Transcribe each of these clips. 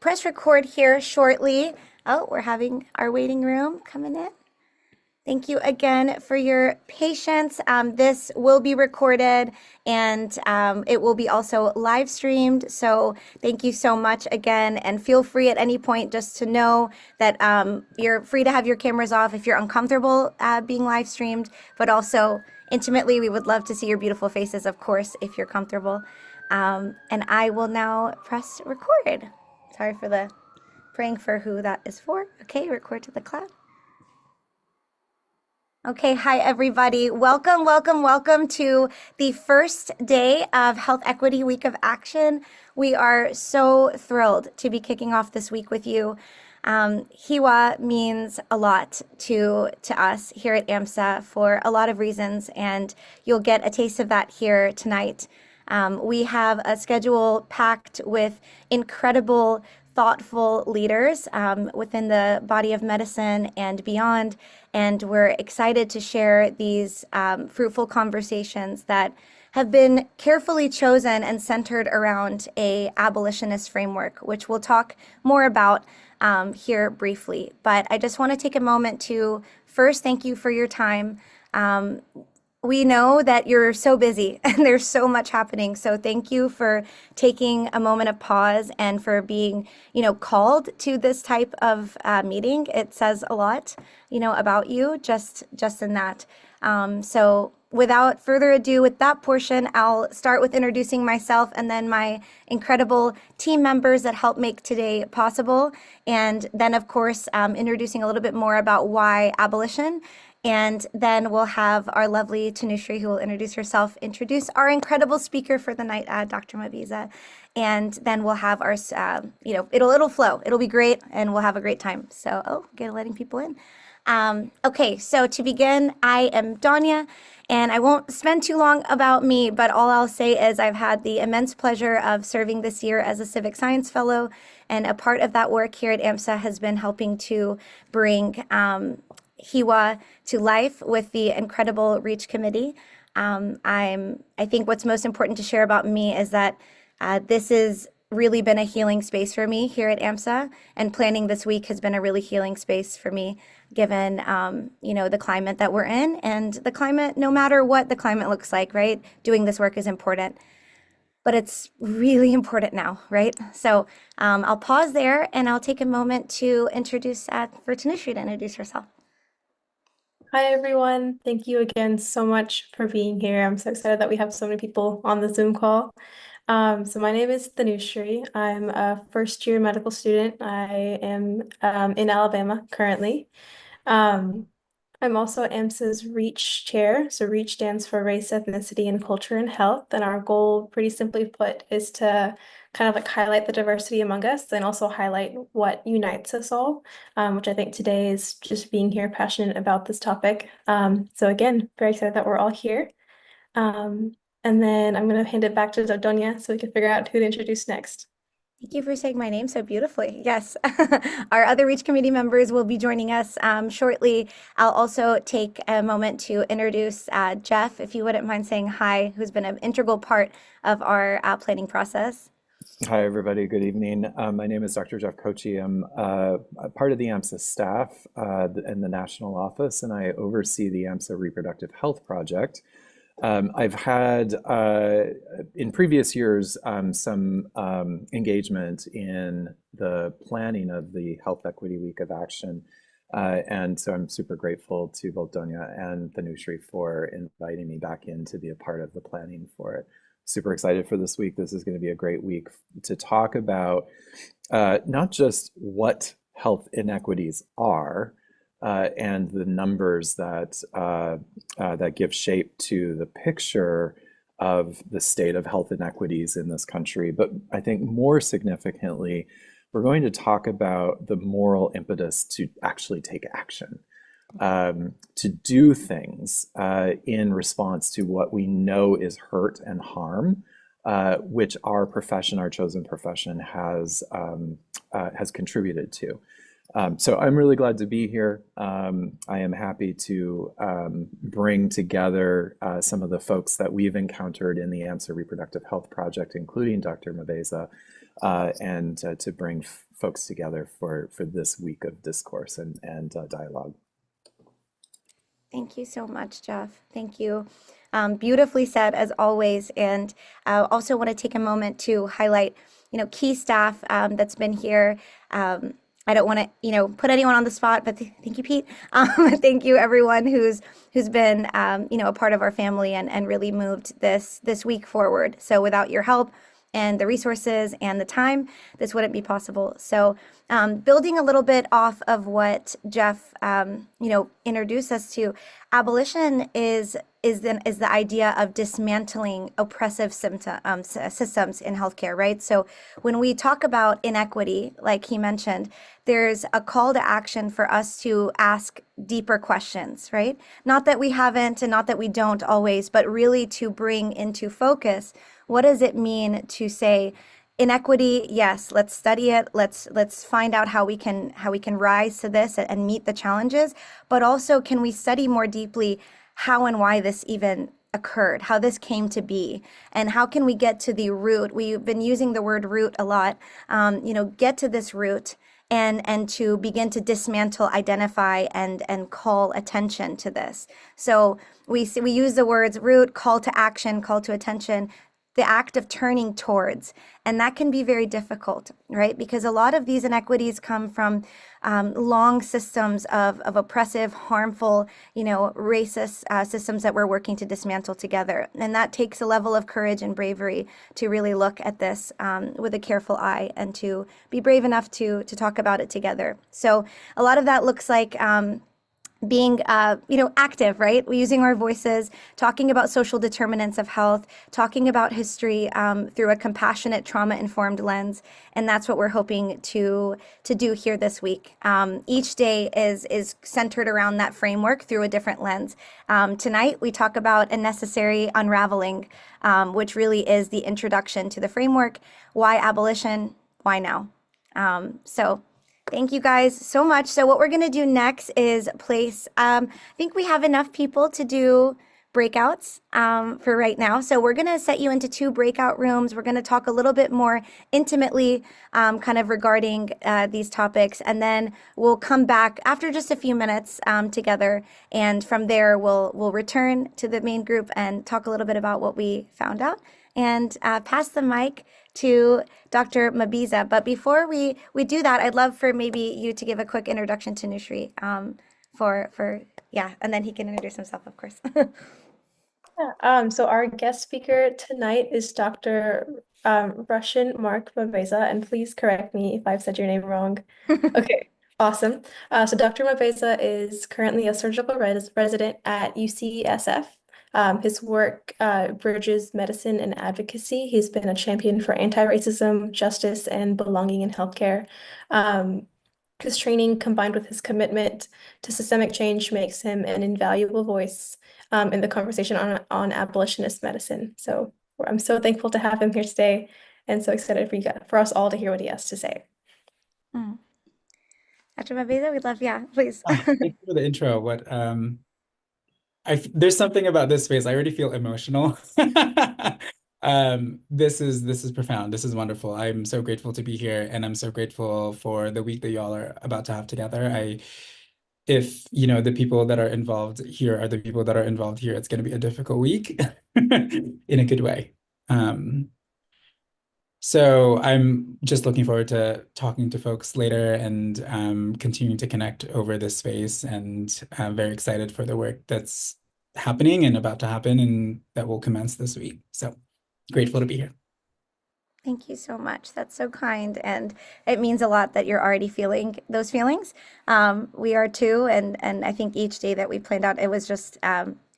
press record here shortly. Oh, we're having our waiting room coming in. Thank you again for your patience. This will be recorded and it will be also live streamed. So thank you so much again. And feel free at any point just to know that you're free to have your cameras off if you're uncomfortable being live streamed, but also intimately, we would love to see your beautiful faces, of course, if you're comfortable. And I will now press record. Sorry for the praying for who that is for. Okay, record to the cloud. Okay, hi everybody. Welcome, welcome, welcome to the first day of Health Equity Week of Action. We are so thrilled to be kicking off this week with you. HEWA means a lot to us here at AMSA for a lot of reasons, and you'll get a taste of that here tonight. We have a schedule packed with incredible, thoughtful leaders within the body of medicine and beyond, and we're excited to share these fruitful conversations that have been carefully chosen and centered around a abolitionist framework, which we'll talk more about here briefly. But I just want to take a moment to first thank you for your time. We know that you're so busy and there's so much happening. So thank you for taking a moment of pause and for being, called to this type of meeting. It says a lot, about you just in that. So without further ado with that portion, I'll start with introducing myself and then my incredible team members that help make today possible. And then, of course, introducing a little bit more about why abolition. And then we'll have our lovely Tanushree, who will introduce herself, introduce our incredible speaker for the night, Dr. Mabeza. And then we'll have our, it'll flow. It'll be great, and we'll have a great time. So, letting people in. Okay, so to begin, I am Danya, and I won't spend too long about me, but all I'll say is I've had the immense pleasure of serving this year as a Civic Science Fellow, and a part of that work here at AMSA has been helping to bring HEWA to life with the incredible REACH committee. I think what's most important to share about me is that this has really been a healing space for me here at AMSA, and planning this week has been a really healing space for me, given the climate that we're in, and the climate, no matter what the climate looks like, right? Doing this work is important. But it's really important now, right? So I'll pause there and I'll take a moment to introduce for Tanushree to introduce herself. Hi, everyone. Thank you again so much for being here. I'm so excited that we have so many people on the Zoom call. So my name is Tanushree. I'm a first-year medical student. I am in Alabama currently. I'm also AMSA's REACH chair. So REACH stands for Race, Ethnicity, and Culture and Health. And our goal, pretty simply put, is to kind of like highlight the diversity among us and also highlight what unites us all, which I think today is just being here passionate about this topic. So again, very excited that we're all here. And then I'm going to hand it back to Dodonia so we can figure out who to introduce next. Thank you for saying my name so beautifully. Yes, our other REACH committee members will be joining us shortly. I'll also take a moment to introduce Jeff, if you wouldn't mind saying hi, who's been an integral part of our planning process. Hi, everybody. Good evening. My name is Dr. Jeff Kochi. I'm part of the AMSA staff in the national office, and I oversee the AMSA Reproductive Health Project. I've had, in previous years, some engagement in the planning of the Health Equity Week of Action. And so I'm super grateful to both Donya and Tanushree for inviting me back in to be a part of the planning for it. Super excited for this week. This is going to be a great week to talk about not just what health inequities are, and the numbers that that give shape to the picture of the state of health inequities in this country. But I think more significantly, we're going to talk about the moral impetus to actually take action, to do things in response to what we know is hurt and harm, which our profession, our chosen profession, has contributed to. So I'm really glad to be here. I am happy to bring together some of the folks that we've encountered in the AMSA Reproductive Health Project, including Dr. Mabeza, and to bring folks together for this week of discourse and dialogue. Thank you so much, Jeff. Thank you. Beautifully said, as always. And I also want to take a moment to highlight, key staff that's been here. I don't want to, put anyone on the spot, but thank you, Pete. Thank you, everyone who's been, a part of our family and really moved this week forward. So without your help and the resources and the time, this wouldn't be possible. So building a little bit off of what Jeff, introduced us to, abolition is the idea of dismantling oppressive systems in healthcare, right? So when we talk about inequity, like he mentioned, there's a call to action for us to ask deeper questions, right? Not that we haven't and not that we don't always, but really to bring into focus, what does it mean to say inequity? Yes, let's study it. Let's find out how we can rise to this and meet the challenges. But also, can we study more deeply how and why this even occurred, how this came to be, and how can we get to the root? We've been using the word root a lot. Get to this root and to begin to dismantle, identify, and call attention to this. So we use the words root, call to action, call to attention, the act of turning towards. And that can be very difficult, right? Because a lot of these inequities come from long systems of oppressive, harmful, racist systems that we're working to dismantle together. And that takes a level of courage and bravery to really look at this with a careful eye and to be brave enough to talk about it together. So a lot of that looks like being, active, right? We're using our voices, talking about social determinants of health, talking about history through a compassionate, trauma-informed lens, and that's what we're hoping to do here this week. Each day is centered around that framework through a different lens. Tonight, we talk about a necessary unraveling, which really is the introduction to the framework. Why abolition? Why now? Thank you guys so much. So what we're going to do next is place, I think we have enough people to do breakouts for right now. So we're going to set you into 2 breakout rooms. We're going to talk a little bit more intimately kind of regarding these topics. And then we'll come back after just a few minutes together. And from there, we'll return to the main group and talk a little bit about what we found out and pass the mic to Dr. Mabiza. But before we do that, I'd love for maybe you to give a quick introduction to Nusri and then he can introduce himself, of course. So our guest speaker tonight is Dr. Russian Mark Mabeza, and please correct me if I've said your name wrong. Okay, awesome. So Dr. Mabeza is currently a surgical resident at UCSF. His work bridges medicine and advocacy. He's been a champion for anti-racism, justice, and belonging in healthcare. His training combined with his commitment to systemic change makes him an invaluable voice in the conversation on abolitionist medicine. So I'm so thankful to have him here today and so excited for us all to hear what he has to say. Dr. Mabeza, we'd love, please. Thank you for the intro. There's something about this space. I already feel emotional. This is profound. This is wonderful. I'm so grateful to be here, and I'm so grateful for the week that y'all are about to have together. If the people that are involved here are the people that are involved here, it's going to be a difficult week in a good way. So I'm just looking forward to talking to folks later and continuing to connect over this space. And I'm very excited for the work that's happening and about to happen and that will commence this week. So grateful to be here. Thank you so much. That's so kind. And it means a lot that you're already feeling those feelings. We are too. And I think each day that we planned out, it was just,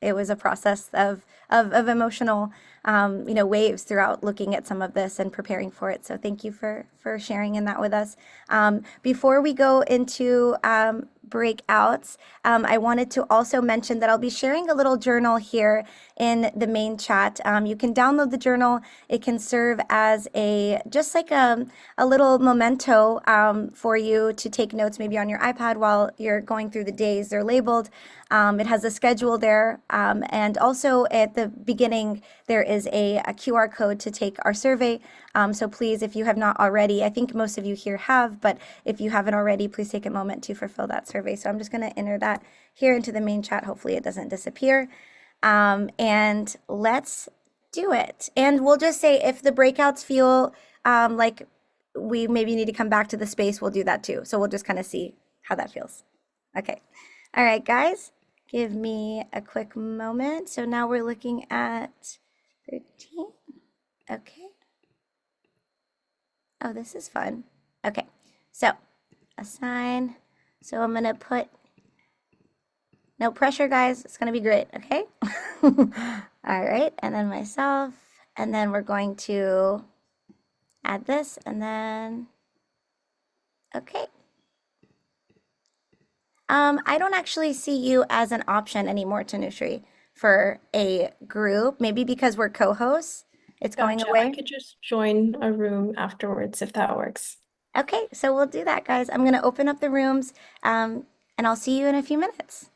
it was a process of emotional, waves throughout looking at some of this and preparing for it. So thank you for sharing in that with us. Before we go into breakouts, I wanted to also mention that I'll be sharing a little journal here in the main chat. You can download the journal. It can serve as just like a little memento for you to take notes maybe on your iPad while you're going through the days. They're labeled. It has a schedule there. And also at the beginning, there is a QR code to take our survey. So please, if you have not already, I think most of you here have, but if you haven't already, please take a moment to fulfill that survey. So I'm just going to enter that here into the main chat. Hopefully it doesn't disappear. And let's do it. And we'll just say if the breakouts feel like we maybe need to come back to the space, we'll do that too. So we'll just kind of see how that feels. Okay. All right, guys, give me a quick moment. So now we're looking at 13. Okay. Oh, this is fun. Okay. So assign. So I'm going to put no pressure, guys. It's going to be great. Okay. All right. And then myself. And then we're going to add this and then, okay. I don't actually see you as an option anymore, Tanushree, for a group. Maybe because we're co-hosts, it's going Gotcha. away. I could just join a room afterwards if that works. Okay, so we'll do that, guys. I'm going to open up the rooms, and I'll see you in a few minutes.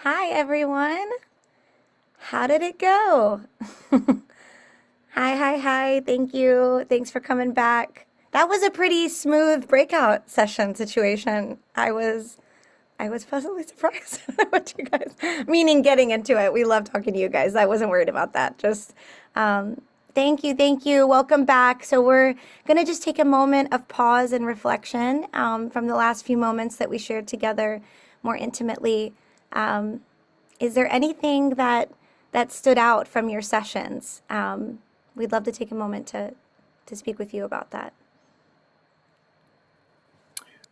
Hi, everyone. How did it go? Hi, hi, hi. Thank you. Thanks for coming back. That was a pretty smooth breakout session situation. I was pleasantly surprised what you guys, meaning getting into it. We love talking to you guys. I wasn't worried about that. Just thank you, thank you. Welcome back. So we're gonna just take a moment of pause and reflection from the last few moments that we shared together more intimately. Is there anything that stood out from your sessions? We'd love to take a moment to speak with you about that.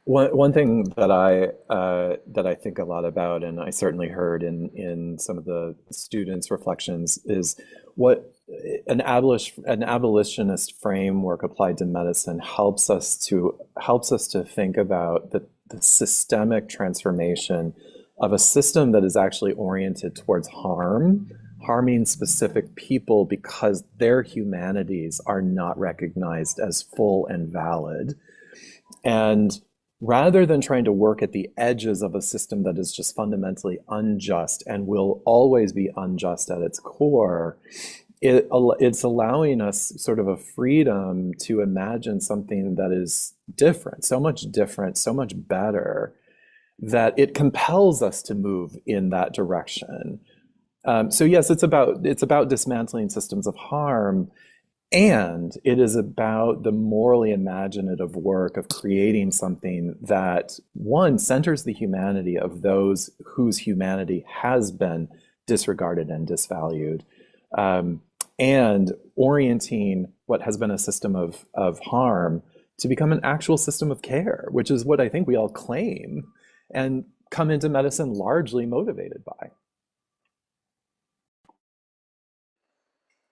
One thing that I think a lot about, and I certainly heard in some of the students' reflections, is what an abolitionist framework applied to medicine helps us to think about the systemic transformation of a system that is actually oriented towards harming specific people because their humanities are not recognized as full and valid. And rather than trying to work at the edges of a system that is just fundamentally unjust and will always be unjust at its core, it's allowing us sort of a freedom to imagine something that is different, so much better, that it compels us to move in that direction. So yes, it's about dismantling systems of harm, and it is about the morally imaginative work of creating something that, one, centers the humanity of those whose humanity has been disregarded and disvalued, and orienting what has been a system of harm to become an actual system of care, which is what I think we all claim and come into medicine largely motivated by.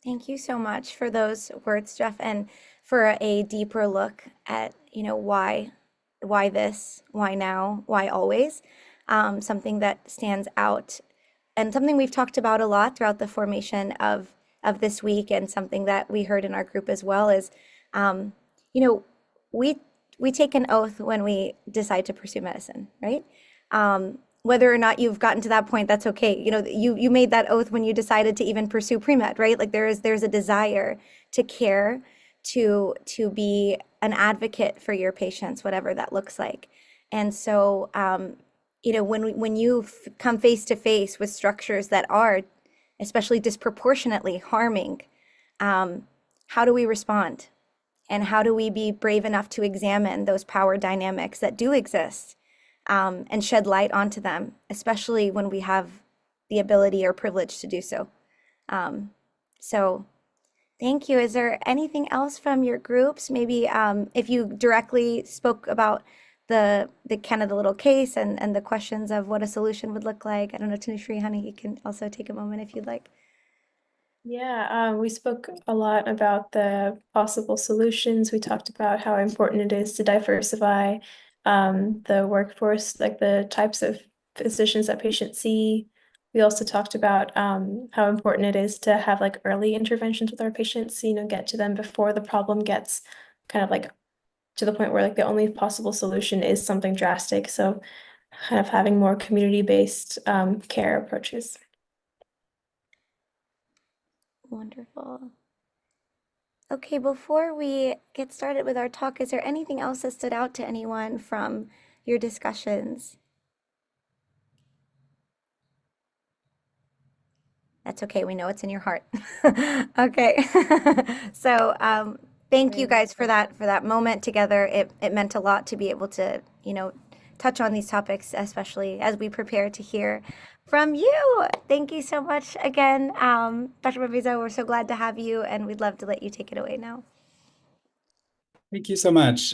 Thank you so much for those words, Jeff, and for a deeper look at, why this, why now, why always. Something that stands out and something we've talked about a lot throughout the formation of this week, and something that we heard in our group as well is, we take an oath when we decide to pursue medicine, right? Whether or not you've gotten to that point, that's okay. You made that oath when you decided to even pursue pre-med, right? Like there's a desire to care, to be an advocate for your patients, whatever that looks like. And so, when you come face to face with structures that are especially disproportionately harming, how do we respond? And how do we be brave enough to examine those power dynamics that do exist? And shed light onto them, especially when we have the ability or privilege to do so. So thank you. Is there anything else from your groups? Maybe if you directly spoke about the kind of the little case and the questions of what a solution would look like. I don't know, Tanushree, honey, you can also take a moment if you'd like. Yeah, we spoke a lot about the possible solutions. We talked about how important it is to diversify the workforce, like the types of physicians that patients see. We also talked about how important it is to have like early interventions with our patients, get to them before the problem gets kind of like to the point where like the only possible solution is something drastic. So kind of having more community-based care approaches. Wonderful. Okay, before we get started with our talk, is there anything else that stood out to anyone from your discussions? That's okay. We know it's in your heart. Okay. So thank you guys for that moment together. It meant a lot to be able to, touch on these topics, especially as we prepare to hear from you. Thank you so much again, Dr. Babiza. We're so glad to have you, and we'd love to let you take it away now. Thank you so much.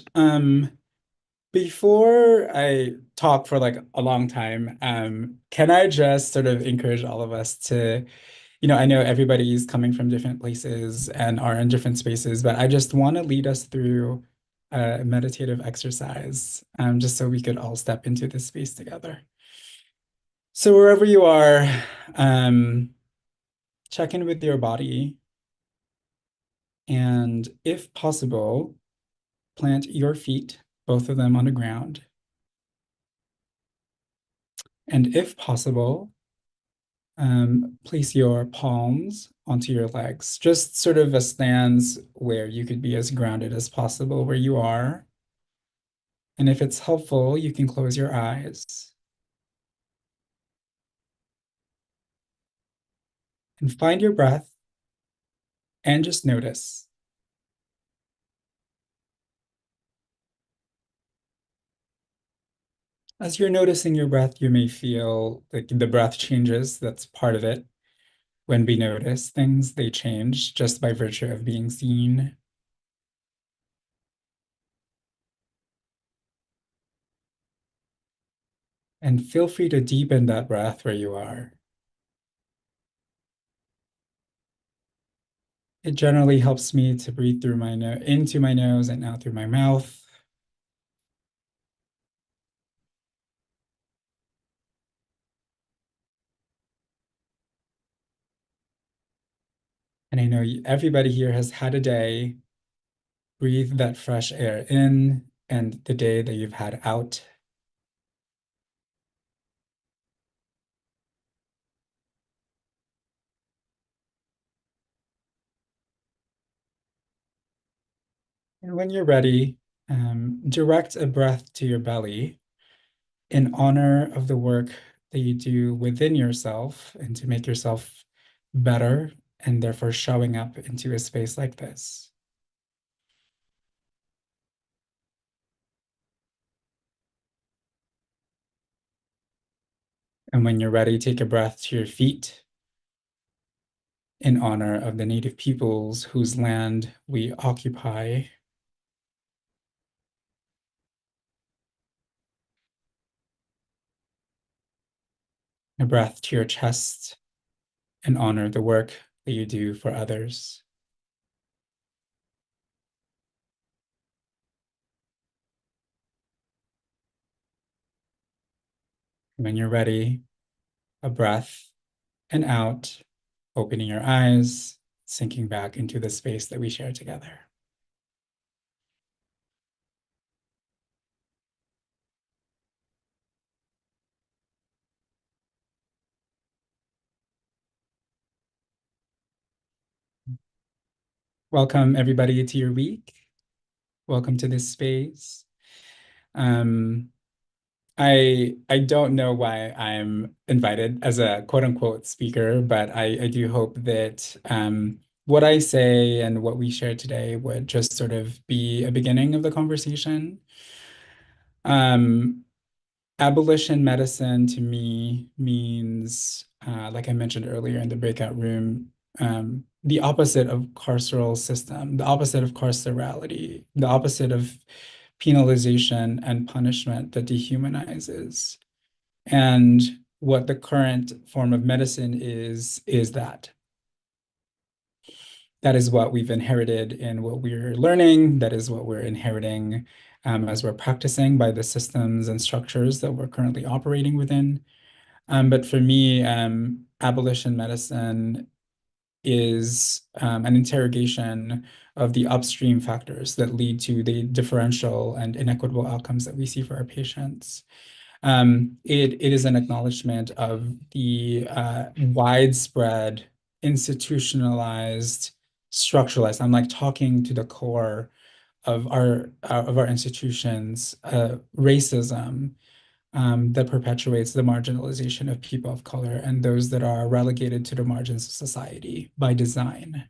Before I talk for like a long time, can I just sort of encourage all of us to, I know everybody's coming from different places and are in different spaces, but I just want to lead us through a meditative exercise, just so we could all step into this space together. So wherever you are, check in with your body, and if possible, plant your feet, both of them on the ground. And if possible, Place your palms onto your legs, just sort of a stance where you could be as grounded as possible where you are. And if it's helpful, you can close your eyes and find your breath and just notice. As you're noticing your breath, you may feel like the breath changes. That's part of it. When we notice things, they change just by virtue of being seen. And feel free to deepen that breath where you are. It generally helps me to breathe through my nose, into my nose and out through my mouth. And I know everybody here has had a day. Breathe that fresh air in and the day that you've had out. And when you're ready, direct a breath to your belly in honor of the work that you do within yourself and to make yourself better and therefore showing up into a space like this. And when you're ready, take a breath to your feet in honor of the native peoples whose land we occupy. A breath to your chest and honor the work that you do for others. When you're ready, a breath and out, opening your eyes, sinking back into the space that we share together. Welcome everybody to your week. Welcome to this space. I don't know why I'm invited as a quote unquote speaker, but I do hope that what I say and what we share today would just sort of be a beginning of the conversation. Abolition medicine to me means, like I mentioned earlier in the breakout room, the opposite of carceral system, the opposite of carcerality, the opposite of penalization and punishment that dehumanizes. And what the current form of medicine is that. That is what we've inherited in what we're learning. That is what we're inheriting as we're practicing by the systems and structures that we're currently operating within. But for me, abolition medicine is an interrogation of the upstream factors that lead to the differential and inequitable outcomes that we see for our patients. It is an acknowledgement of the widespread, institutionalized, structuralized. I'm like talking to the core of our institutions, racism that perpetuates the marginalization of people of color and those that are relegated to the margins of society by design.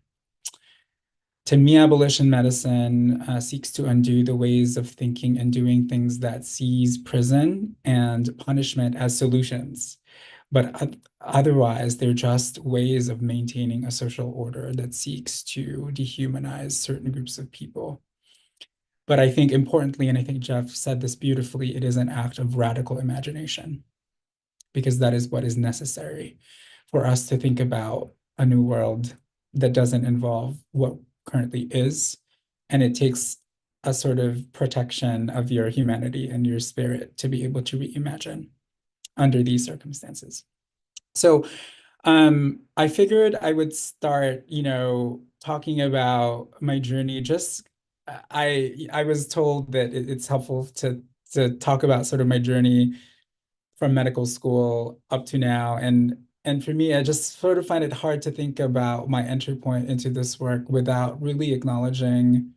To me, abolition medicine seeks to undo the ways of thinking and doing things that sees prison and punishment as solutions. But otherwise, they're just ways of maintaining a social order that seeks to dehumanize certain groups of people. But I think importantly, and I think Jeff said this beautifully, it is an act of radical imagination, because that is what is necessary for us to think about a new world that doesn't involve what currently is. And it takes a sort of protection of your humanity and your spirit to be able to reimagine under these circumstances. So I figured I would start, talking about my journey. Just I was told that it's helpful to talk about sort of my journey from medical school up to now. And And for me, I just sort of find it hard to think about my entry point into this work without really acknowledging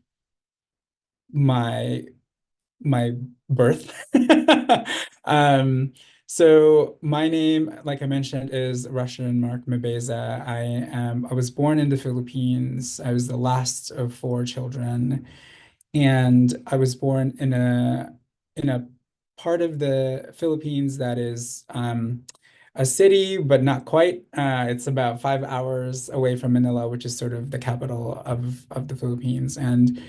my my birth. So my name, like I mentioned, is Russian Mark Mabeza. I was born in the Philippines. I was the last of four children, and I was born in a part of the Philippines that is a city, but not quite. It's about 5 hours away from Manila, which is sort of the capital of the Philippines. And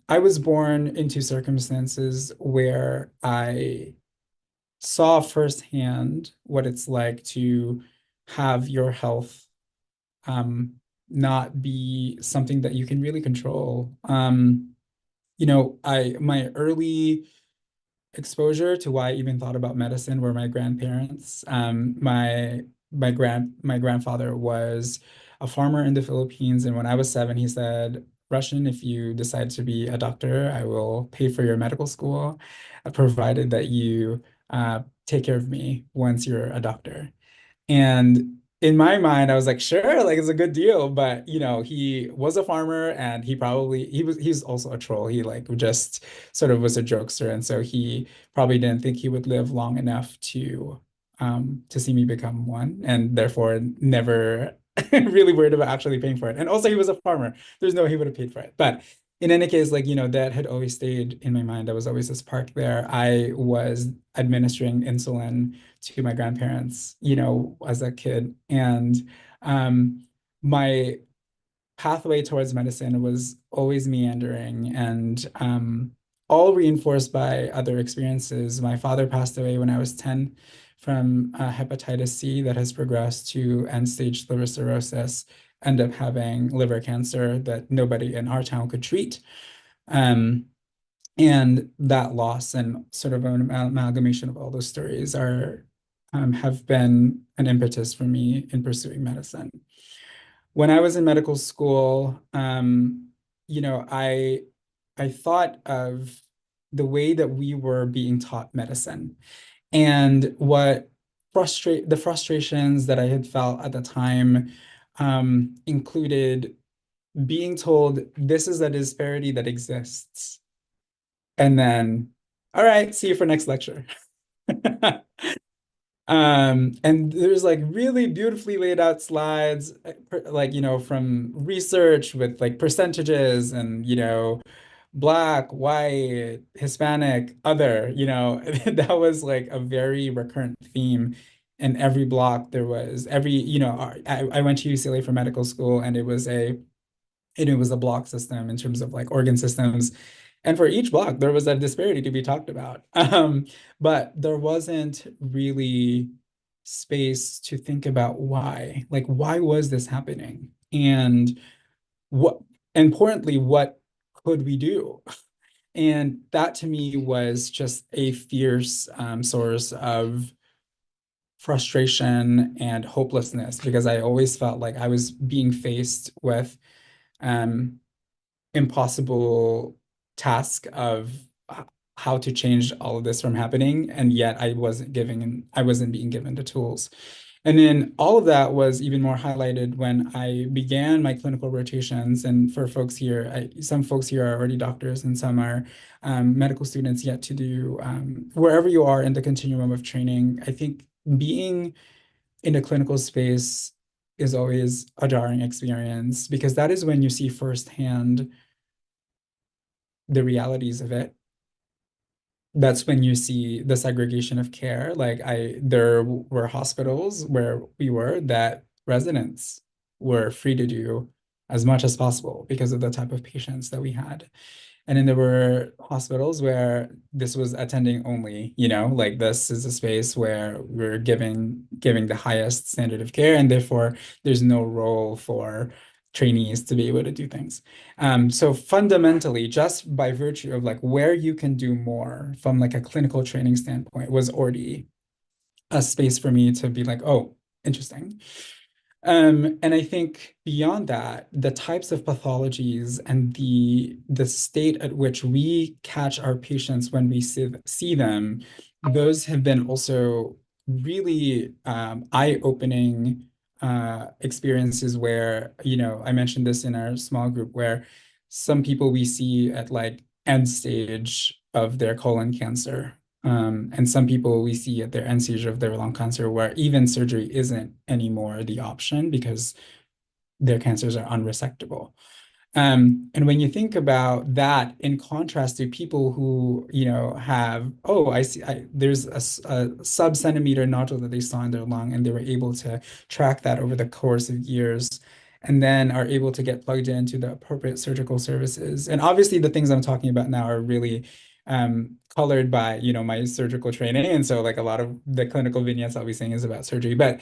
I was born into circumstances where I saw firsthand what it's like to have your health not be something that you can really control. My early exposure to why I even thought about medicine were my grandparents. My grandfather was a farmer in the Philippines, and when I was 7, he said, "Russian, if you decide to be a doctor, I will pay for your medical school, provided that you take care of me once you're a doctor." And in my mind, I was like, sure, like it's a good deal. But he was a farmer, and he's also a troll. He like just sort of was a jokester. And so he probably didn't think he would live long enough to see me become one, and therefore never really worried about actually paying for it. And also he was a farmer. There's no way he would have paid for it. But in any case, like, that had always stayed in my mind. There was always this spark there. I was administering insulin to my grandparents, as a kid. And my pathway towards medicine was always meandering and all reinforced by other experiences. My father passed away when I was 10 from hepatitis C that has progressed to end-stage liver cirrhosis, ended up having liver cancer that nobody in our town could treat. And that loss and sort of an amalgamation of all those stories have been an impetus for me in pursuing medicine. When I was in medical school, I thought of the way that we were being taught medicine and the frustrations that I had felt at the time included being told this is a disparity that exists. And then, all right, see you for next lecture. And there's like really beautifully laid out slides, like, from research with like percentages and, Black, white, Hispanic, other, that was like a very recurrent theme. In every block, there was I went to UCLA for medical school, and it was a block system in terms of like organ systems. And for each block, there was a disparity to be talked about. But there wasn't really space to think about why. Like, why was this happening? And importantly, what could we do? And that to me was just a fierce source of frustration and hopelessness, because I always felt like I was being faced with impossible task of how to change all of this from happening, and yet I wasn't being given the tools. And then all of that was even more highlighted when I began my clinical rotations. And for folks here, some folks here are already doctors, and some are medical students yet to do. Wherever you are in the continuum of training, I think being in a clinical space is always a jarring experience, because that is when you see firsthand the realities of it. That's when you see the segregation of care. Like there were hospitals where we were that residents were free to do as much as possible because of the type of patients that we had. And then there were hospitals where this was attending only, like this is a space where we're giving the highest standard of care, and therefore there's no role for trainees to be able to do things. So fundamentally, just by virtue of like where you can do more from like a clinical training standpoint was already a space for me to be like, oh, interesting. And I think beyond that, the types of pathologies and the state at which we catch our patients when we see them, those have been also really eye-opening experiences where, I mentioned this in our small group, where some people we see at like end stage of their colon cancer. And some people we see at their end stage of their lung cancer where even surgery isn't anymore the option because their cancers are unresectable. And when you think about that in contrast to people who, have, oh, I see, there's a sub-centimeter nodule that they saw in their lung, and they were able to track that over the course of years, and then are able to get plugged into the appropriate surgical services. And obviously, the things I'm talking about now are really colored by, my surgical training, and so like a lot of the clinical vignettes I'll be saying is about surgery, but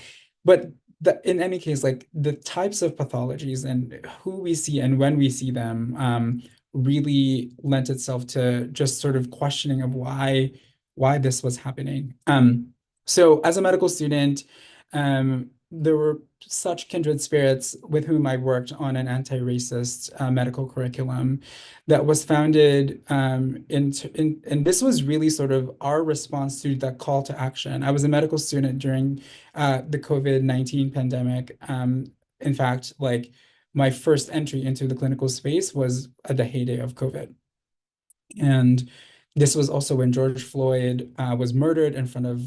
in any case, like the types of pathologies and who we see and when we see them really lent itself to just sort of questioning of why this was happening. So as a medical student, there were such kindred spirits with whom I worked on an anti-racist medical curriculum that was founded and this was really sort of our response to that call to action. I was a medical student during the COVID-19 pandemic. In fact, like my first entry into the clinical space was at the heyday of COVID. And this was also when George Floyd was murdered in front of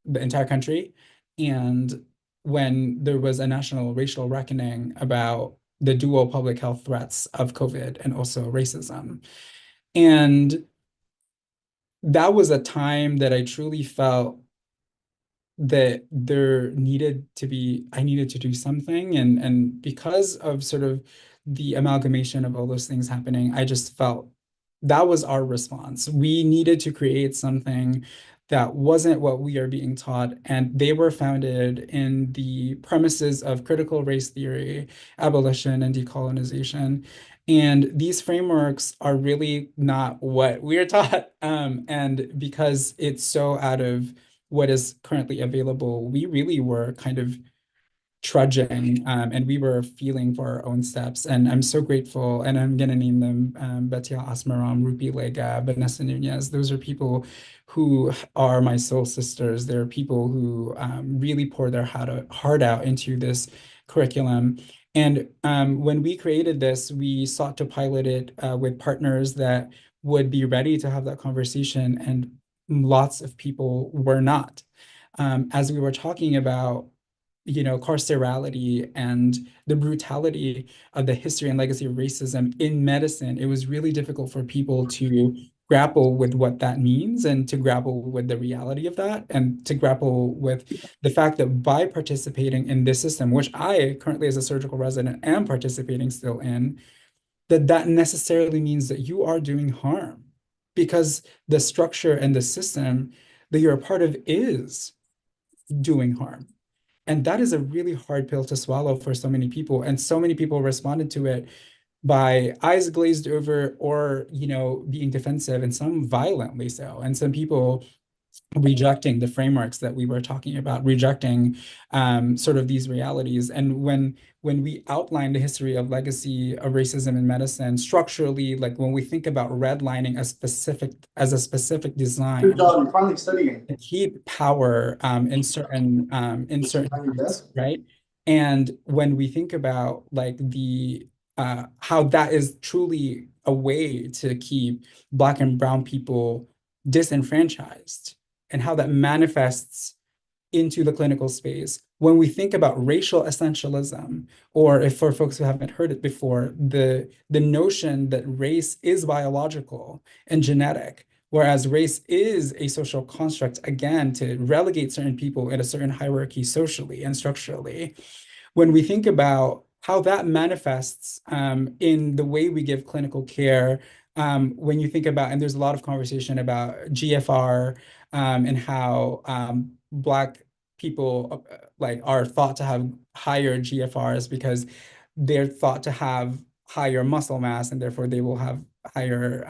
the entire country, and when there was a national racial reckoning about the dual public health threats of COVID and also racism. And that was a time that I truly felt that I needed to do something. And because of sort of the amalgamation of all those things happening, I just felt that was our response. We needed to create something that wasn't what we are being taught. And they were founded in the premises of critical race theory, abolition, and decolonization. And these frameworks are really not what we are taught. And because it's so out of what is currently available, we really were kind of trudging and we were feeling for our own steps. And I'm so grateful, and I'm going to name them Betia Asmaram, Rupi Lega, Vanessa Nunez. Those are people who are my soul sisters. They're people who really pour their heart out into this curriculum. And when we created this, we sought to pilot it with partners that would be ready to have that conversation, and lots of people were not. As we were talking about, carcerality and the brutality of the history and legacy of racism in medicine, it was really difficult for people to grapple with what that means, and to grapple with the reality of that, and to grapple with the fact that by participating in this system, which I currently as a surgical resident am participating still in, that necessarily means that you are doing harm, because the structure and the system that you're a part of is doing harm. And that is a really hard pill to swallow for so many people. And so many people responded to it by eyes glazed over, or, being defensive, and some violently so. And some people rejecting the frameworks that we were talking about, rejecting sort of these realities. And when we outline the history of legacy of racism in medicine structurally, like when we think about redlining as a specific design, Good job, you're finally studying. to keep power in certain hands, right? And when we think about like the how that is truly a way to keep Black and brown people disenfranchised, and how that manifests into the clinical space. When we think about racial essentialism, or if for folks who haven't heard it before, the notion that race is biological and genetic, whereas race is a social construct, again, to relegate certain people in a certain hierarchy socially and structurally. When we think about how that manifests in the way we give clinical care, when you think about, and there's a lot of conversation about GFR and how Black people like are thought to have higher GFRs because they're thought to have higher muscle mass, and therefore they will have higher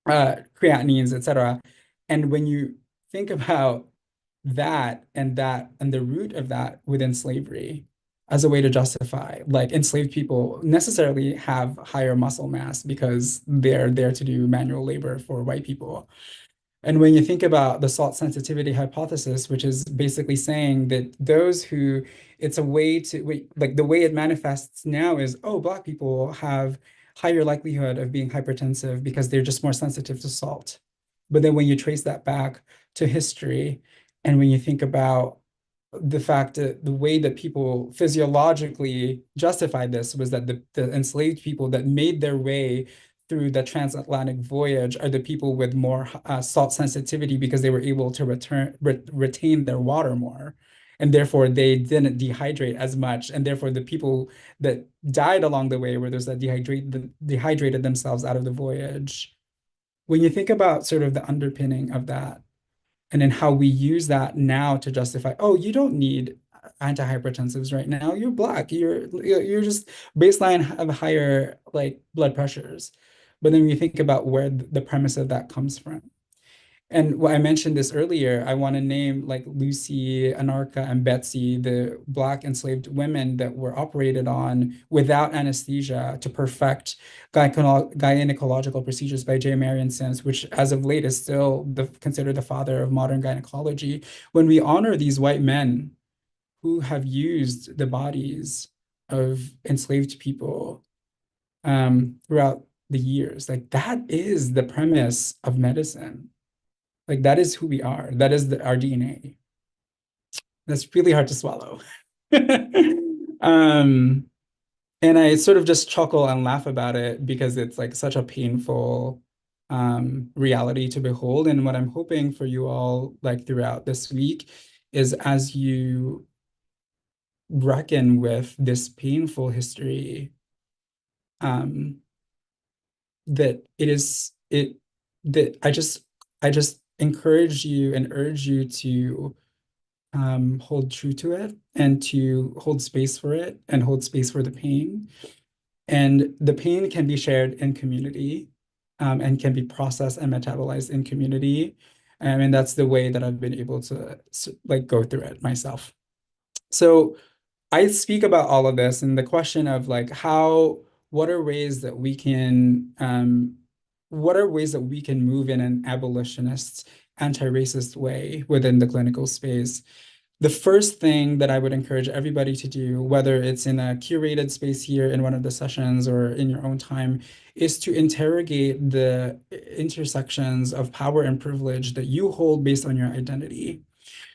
creatinines, etc. And when you think about that and the root of that within slavery as a way to justify, like enslaved people necessarily have higher muscle mass because they're there to do manual labor for white people. And when you think about the salt sensitivity hypothesis, which is basically saying that those who, it's a way to, like the way it manifests now is, oh, Black people have higher likelihood of being hypertensive because they're just more sensitive to salt. But then when you trace that back to history, and when you think about the fact that the way that people physiologically justified this was that the enslaved people that made their way through the transatlantic voyage are the people with more salt sensitivity because they were able to retain their water more. And therefore, they didn't dehydrate as much. And therefore, the people that died along the way were those that dehydrated themselves out of the voyage. When you think about sort of the underpinning of that, and then how we use that now to justify, oh, you don't need antihypertensives right now. You're Black. You're just baseline have higher like blood pressures. But then you think about where the premise of that comes from. And what I mentioned this earlier, I want to name like Lucy, Anarcha, and Betsy, the Black enslaved women that were operated on without anesthesia to perfect gynecological procedures by J. Marion Sims, which as of late is still considered the father of modern gynecology. When we honor these white men who have used the bodies of enslaved people throughout the years, like that is the premise of medicine. Like that is who we are. That is our DNA. That's really hard to swallow. And I sort of just chuckle and laugh about it because it's like such a painful reality to behold. And what I'm hoping for you all like throughout this week is as you reckon with this painful history, that I just encourage you and urge you to hold true to it and to hold space for it and hold space for the pain. And the pain can be shared in community and can be processed and metabolized in community. And that's the way that I've been able to like go through it myself. So I speak about all of this and the question of like what are ways that we can move in an abolitionist, anti-racist way within the clinical space. The first thing that I would encourage everybody to do, whether it's in a curated space here in one of the sessions or in your own time, is to interrogate the intersections of power and privilege that you hold based on your identity.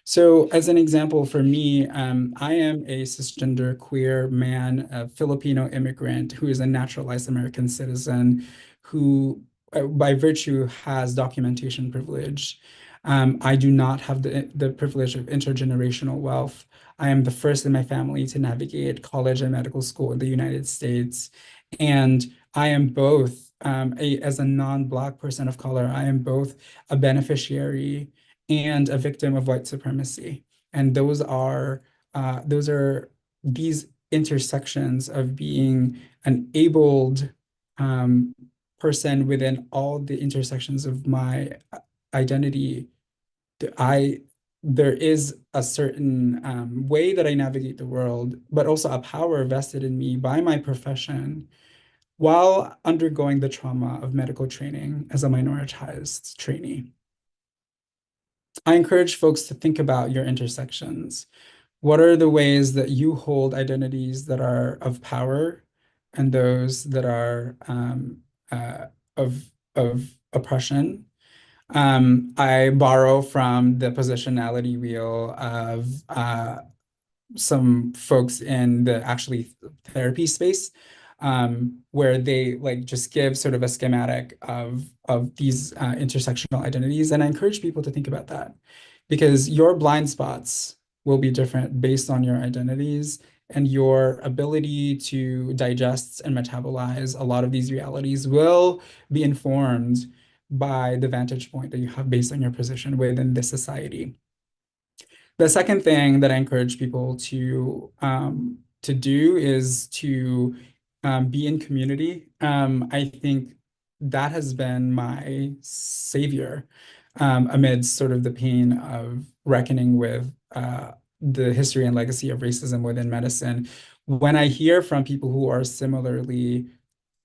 So as an example for me, I am a cisgender queer man, a Filipino immigrant who is a naturalized American citizen who by virtue has documentation privilege. I do not have the privilege of intergenerational wealth. I am the first in my family to navigate college and medical school in the United States. And I am both, as a non-Black person of color, I am both a beneficiary and a victim of white supremacy. And those are these intersections of being an abled person within all the intersections of my identity. There is a certain way that I navigate the world, but also a power vested in me by my profession while undergoing the trauma of medical training as a minoritized trainee. I encourage folks to think about your intersections. What are the ways that you hold identities that are of power and those that are of oppression? I borrow from the positionality wheel of some folks in the actually therapy space, where they like just give sort of a schematic of these intersectional identities. And I encourage people to think about that because your blind spots will be different based on your identities, and your ability to digest and metabolize a lot of these realities will be informed by the vantage point that you have based on your position within this society. The second thing that I encourage people to do is to be in community. I think that has been my savior amidst sort of the pain of reckoning with the history and legacy of racism within medicine. When I hear from people who are similarly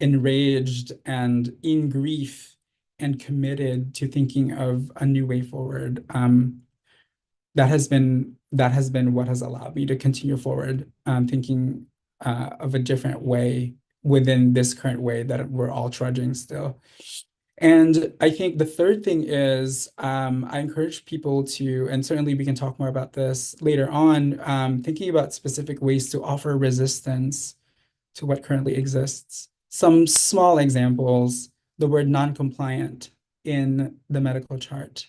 enraged and in grief and committed to thinking of a new way forward. That has been what has allowed me to continue forward, thinking of a different way within this current way that we're all trudging still. And I think the third thing is I encourage people to, and certainly we can talk more about this later on, thinking about specific ways to offer resistance to what currently exists. Some small examples, the word non-compliant in the medical chart.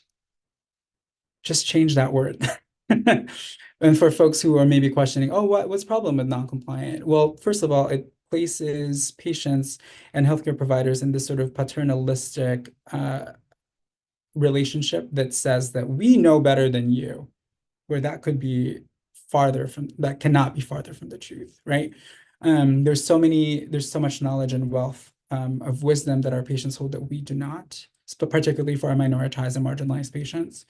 Just change that word. And for folks who are maybe questioning, oh, what's the problem with non-compliant? Well, first of all, it places patients and healthcare providers in this sort of paternalistic relationship that says that we know better than you, where that cannot be farther from the truth, right? There's so much knowledge and wealth of wisdom that our patients hold that we do not, but particularly for our minoritized and marginalized patients.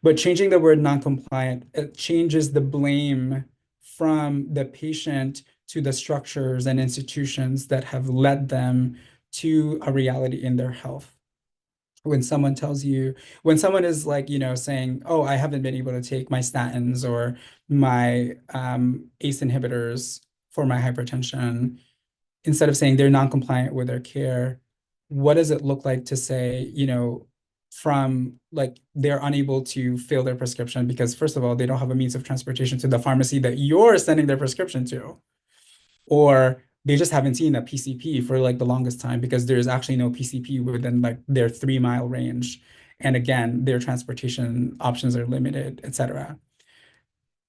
But changing the word non-compliant, it changes the blame from the patient to the structures and institutions that have led them to a reality in their health. When someone is like, saying, oh, I haven't been able to take my statins or my ACE inhibitors for my hypertension, instead of saying they're non-compliant with their care, what does it look like to say, from like they're unable to fill their prescription because first of all, they don't have a means of transportation to the pharmacy that you're sending their prescription to, or they just haven't seen a PCP for like the longest time because there's actually no PCP within like their 3-mile range. And again, their transportation options are limited, etc.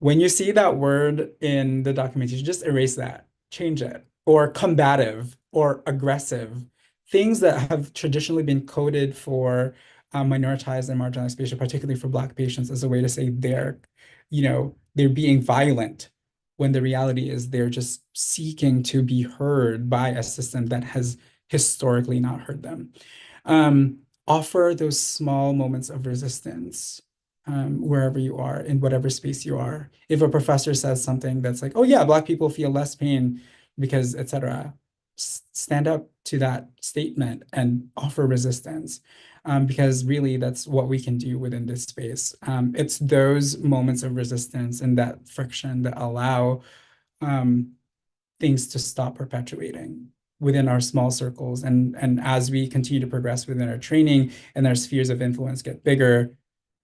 When you see that word in the documentation, just erase that, change it, or combative or aggressive, things that have traditionally been coded for minoritized and marginalized patients, particularly for Black patients, as a way to say they're being violent, when the reality is they're just seeking to be heard by a system that has historically not heard them. Offer those small moments of resistance wherever you are, in whatever space you are. If a professor says something that's like, oh yeah, Black people feel less pain because, etc., stand up to that statement and offer resistance. Because really that's what we can do within this space. It's those moments of resistance and that friction that allow things to stop perpetuating within our small circles. And as we continue to progress within our training and our spheres of influence get bigger,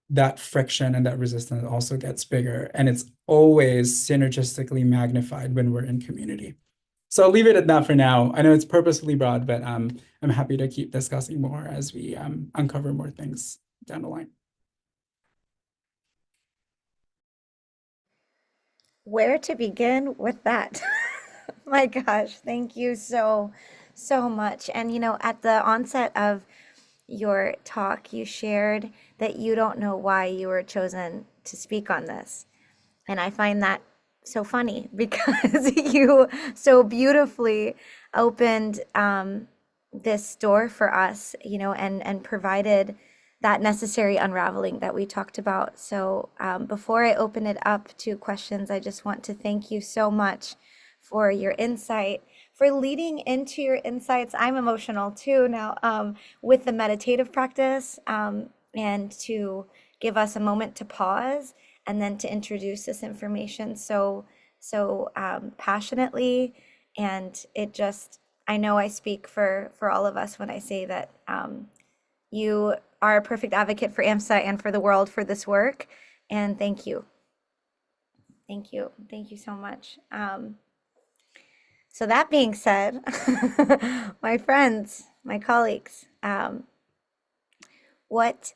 that friction and that resistance also gets bigger. And it's always synergistically magnified when we're in community. So I'll leave it at that for now. I know it's purposefully broad, but I'm happy to keep discussing more as we uncover more things down the line. Where to begin with that? My gosh, thank you so much. And at the onset of your talk, you shared that you don't know why you were chosen to speak on this. And I find that so funny because you so beautifully opened this door for us, and provided that necessary unraveling that we talked about. So before I open it up to questions, I just want to thank you so much for your insight, for leading into your insights. I'm emotional too now with the meditative practice, and to give us a moment to pause and then to introduce this information so passionately. And I know I speak for all of us when I say that you are a perfect advocate for AMSA and for the world for this work. And thank you. Thank you. Thank you so much. So that being said, my friends, my colleagues, what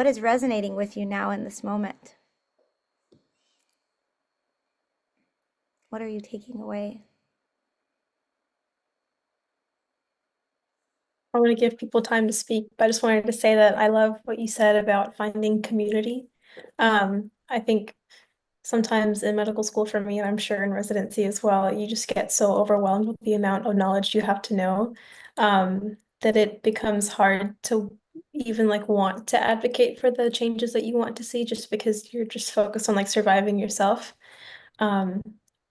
is resonating with you now in this moment? What are you taking away? I want to give people time to speak, but I just wanted to say that I love what you said about finding community. I think sometimes in medical school for me, and I'm sure in residency as well, you just get so overwhelmed with the amount of knowledge you have to know, that it becomes hard to even like want to advocate for the changes that you want to see just because you're just focused on like surviving yourself.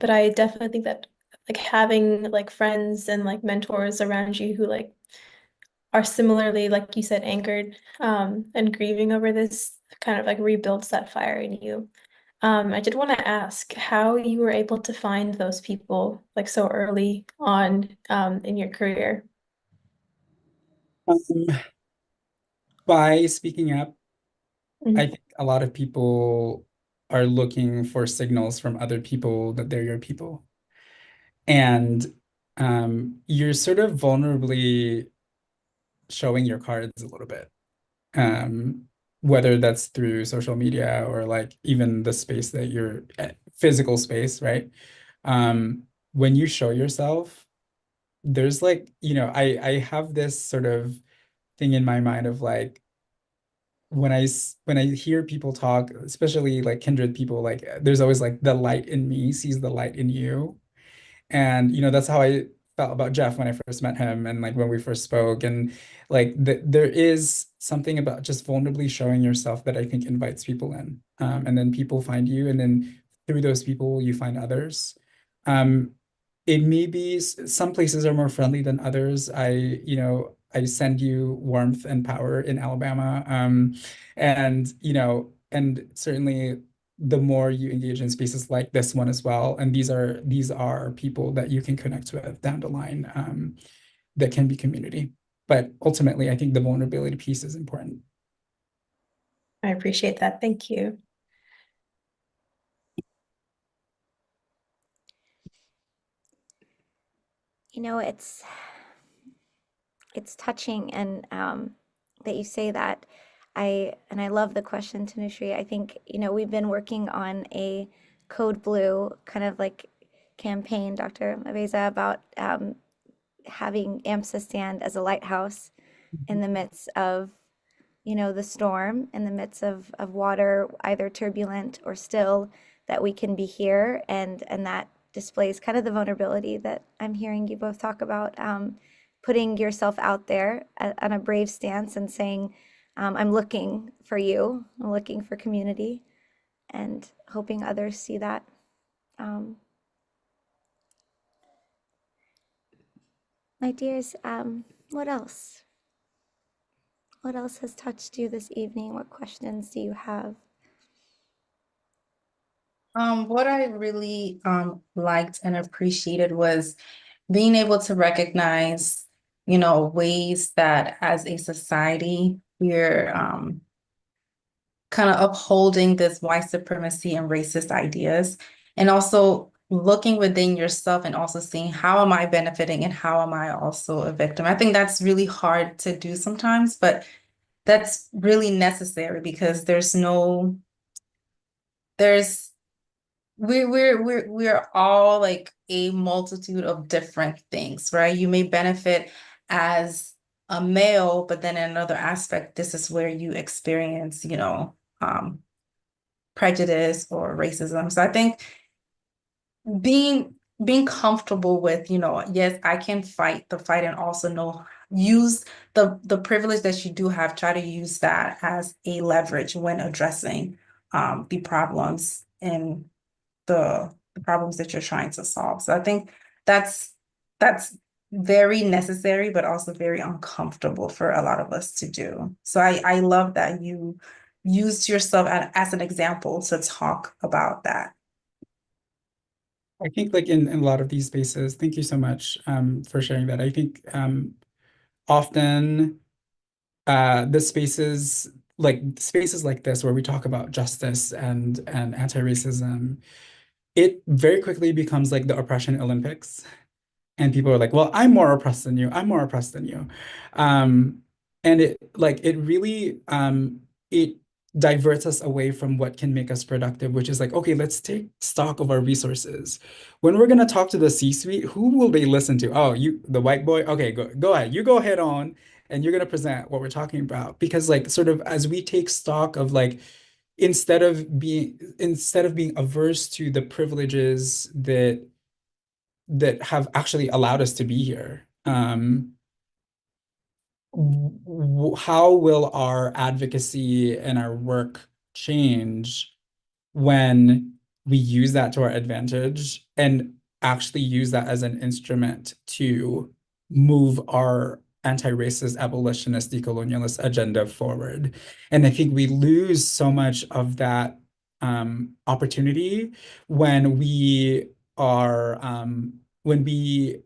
But I definitely think that like having like friends and like mentors around you who like are similarly, like you said, anchored and grieving over this kind of like rebuilds that fire in you. I did want to ask how you were able to find those people like so early on in your career. Um, by speaking up, I Mhm. think a lot of people are looking for signals from other people that they're your people. And you're sort of vulnerably showing your cards a little bit. Whether that's through social media or like even the space that you're at, physical space, right? When you show yourself, there's like, I have this sort of thing in my mind of like when I hear people talk, especially like kindred people, like there's always like the light in me sees the light in you. And that's how I felt about Jeff when I first met him and like when we first spoke. And like there is something about just vulnerably showing yourself that I think invites people in. And then people find you, and then through those people you find others. Um, it may be some places are more friendly than others. I send you warmth and power in Alabama. And certainly the more you engage in spaces like this one as well, and these are people that you can connect with down the line, that can be community. But ultimately, I think the vulnerability piece is important. I appreciate that. Thank you. It's touching and that you say that. I love the question, Tanushree. I think we've been working on a Code Blue kind of like campaign, Dr. Mabeza, about having AMSA stand as a lighthouse in the midst of the storm, in the midst of water, either turbulent or still, that we can be here, and that displays kind of the vulnerability that I'm hearing you both talk about, putting yourself out there on a brave stance and saying, I'm looking for you, I'm looking for community, and hoping others see that. Um, my dears, what else? What else has touched you this evening? What questions do you have? What I really liked and appreciated was being able to recognize, ways that as a society we're kind of upholding this white supremacy and racist ideas, and also looking within yourself and also seeing how am I benefiting and how am I also a victim. I think that's really hard to do sometimes, but that's really necessary because there's we're all like a multitude of different things, right? You may benefit as a male, but then in another aspect, this is where you experience, prejudice or racism. So I think being being comfortable with, yes, I can fight the fight and also use the privilege that you do have, try to use that as a leverage when addressing the problems and the problems that you're trying to solve. So I think that's very necessary, but also very uncomfortable for a lot of us to do. So I love that you used yourself as an example to talk about that. I think like in a lot of these spaces, thank you so much for sharing that. I think often the spaces like this where we talk about justice and anti-racism, it very quickly becomes like the oppression Olympics. And people are like, well, I'm more oppressed than you. I'm more oppressed than you. And it really it diverts us away from what can make us productive, which is like, okay, let's take stock of our resources. When we're gonna talk to the C-suite, who will they listen to? Oh, you, the white boy? Okay, go ahead. You go ahead on, and you're gonna present what we're talking about. Because like sort of as we take stock of like instead of being averse to the privileges that have actually allowed us to be here. How will our advocacy and our work change when we use that to our advantage and actually use that as an instrument to move our anti-racist, abolitionist, decolonialist agenda forward. And I think we lose so much of that opportunity when we are when we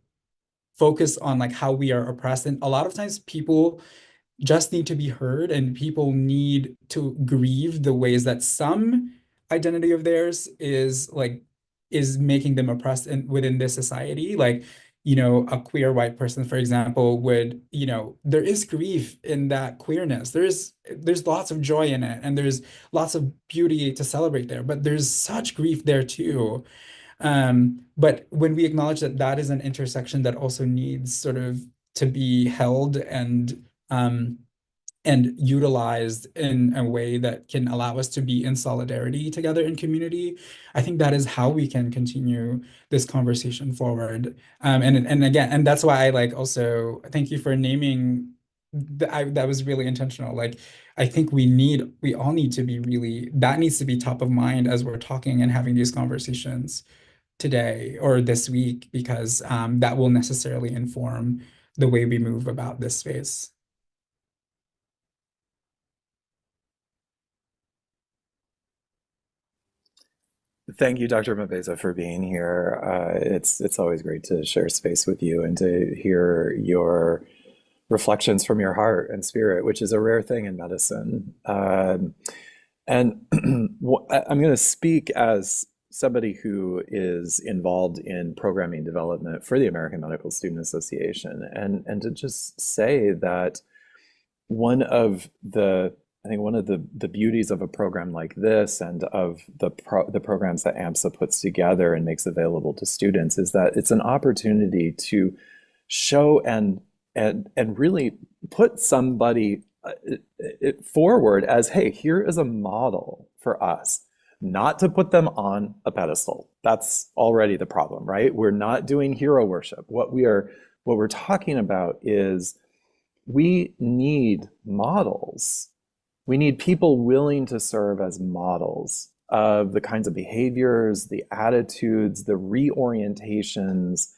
focus on like how we are oppressed. And a lot of times people just need to be heard, and people need to grieve the ways that some identity of theirs is making them oppressed within this society. Like, a queer white person, for example, there is grief in that queerness. There's lots of joy in it, and there's lots of beauty to celebrate there, but there's such grief there too. But when we acknowledge that that is an intersection that also needs sort of to be held and utilized in a way that can allow us to be in solidarity together in community, I think that is how we can continue this conversation forward. And again, and that's why I also thank you for naming that was really intentional. Like, I think we all need to be that needs to be top of mind as we're talking and having these conversations today or this week, because that will necessarily inform the way we move about this space. Thank you, Dr. Mabeza, for being here. It's always great to share space with you and to hear your reflections from your heart and spirit, which is a rare thing in medicine. And I'm going to speak as somebody who is involved in programming development for the American Medical Student Association, and to just say that one of the beauties of a program like this and of the programs that AMSA puts together and makes available to students is that it's an opportunity to show and really put somebody forward as, hey, here is a model for us, not to put them on a pedestal. That's already the problem, right? We're not doing hero worship. What we're talking about is we need models. We need people willing to serve as models of the kinds of behaviors, the attitudes, the reorientations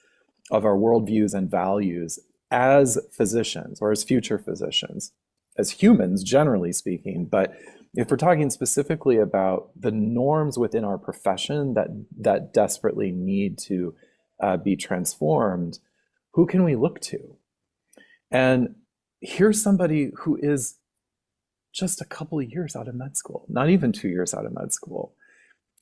of our worldviews and values as physicians or as future physicians, as humans, generally speaking. But if we're talking specifically about the norms within our profession that desperately need to be transformed, who can we look to? And here's somebody who is just a couple of years out of med school, not even 2 years out of med school,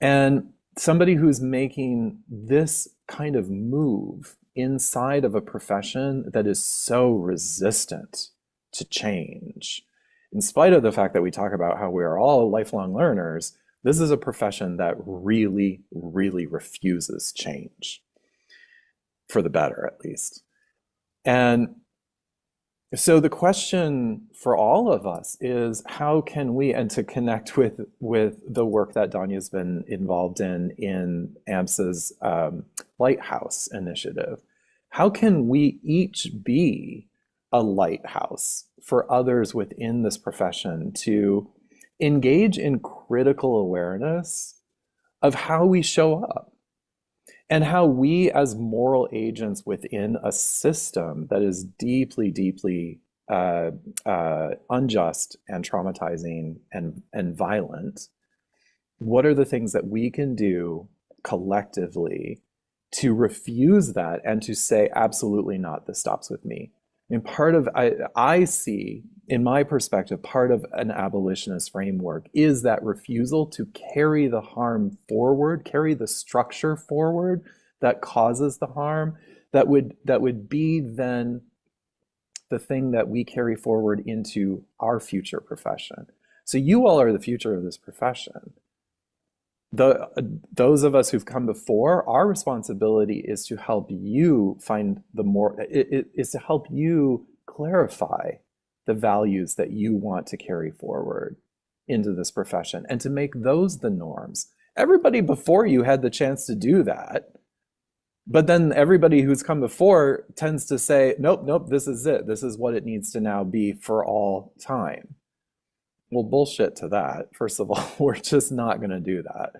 and somebody who's making this kind of move inside of a profession that is so resistant to change. In spite of the fact that we talk about how we are all lifelong learners, this is a profession that really, really refuses change, for the better at least. And so the question for all of us is, how can we, and to connect with the work that Danya's been involved in AMSA's Lighthouse initiative, how can we each be a lighthouse for others within this profession to engage in critical awareness of how we show up? And how we as moral agents within a system that is deeply, deeply unjust and traumatizing and violent, what are the things that we can do collectively to refuse that and to say, absolutely not, this stops with me? I mean, I see, in my perspective, part of an abolitionist framework is that refusal to carry the harm forward, carry the structure forward that causes the harm, that would be then the thing that we carry forward into our future profession. So you all are the future of this profession. Those of us who've come before, our responsibility is to help you find is to help you clarify the values that you want to carry forward into this profession and to make those the norms. Everybody before you had the chance to do that, but then everybody who's come before tends to say, nope, this is it. This is what it needs to now be for all time. Well, bullshit to that. First of all, we're just not going to do that.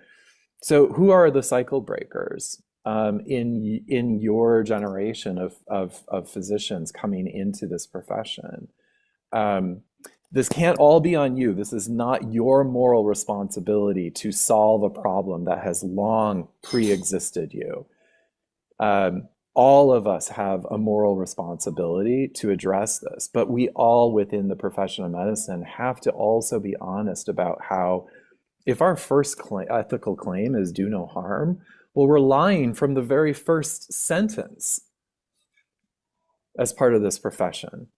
So who are the cycle breakers? in your generation of physicians coming into this profession. This can't all be on you. This is not your moral responsibility to solve a problem that has long pre-existed you. All of us have a moral responsibility to address this, but we all within the profession of medicine have to also be honest about how, if our first ethical claim is do no harm, well, we're lying from the very first sentence as part of this profession.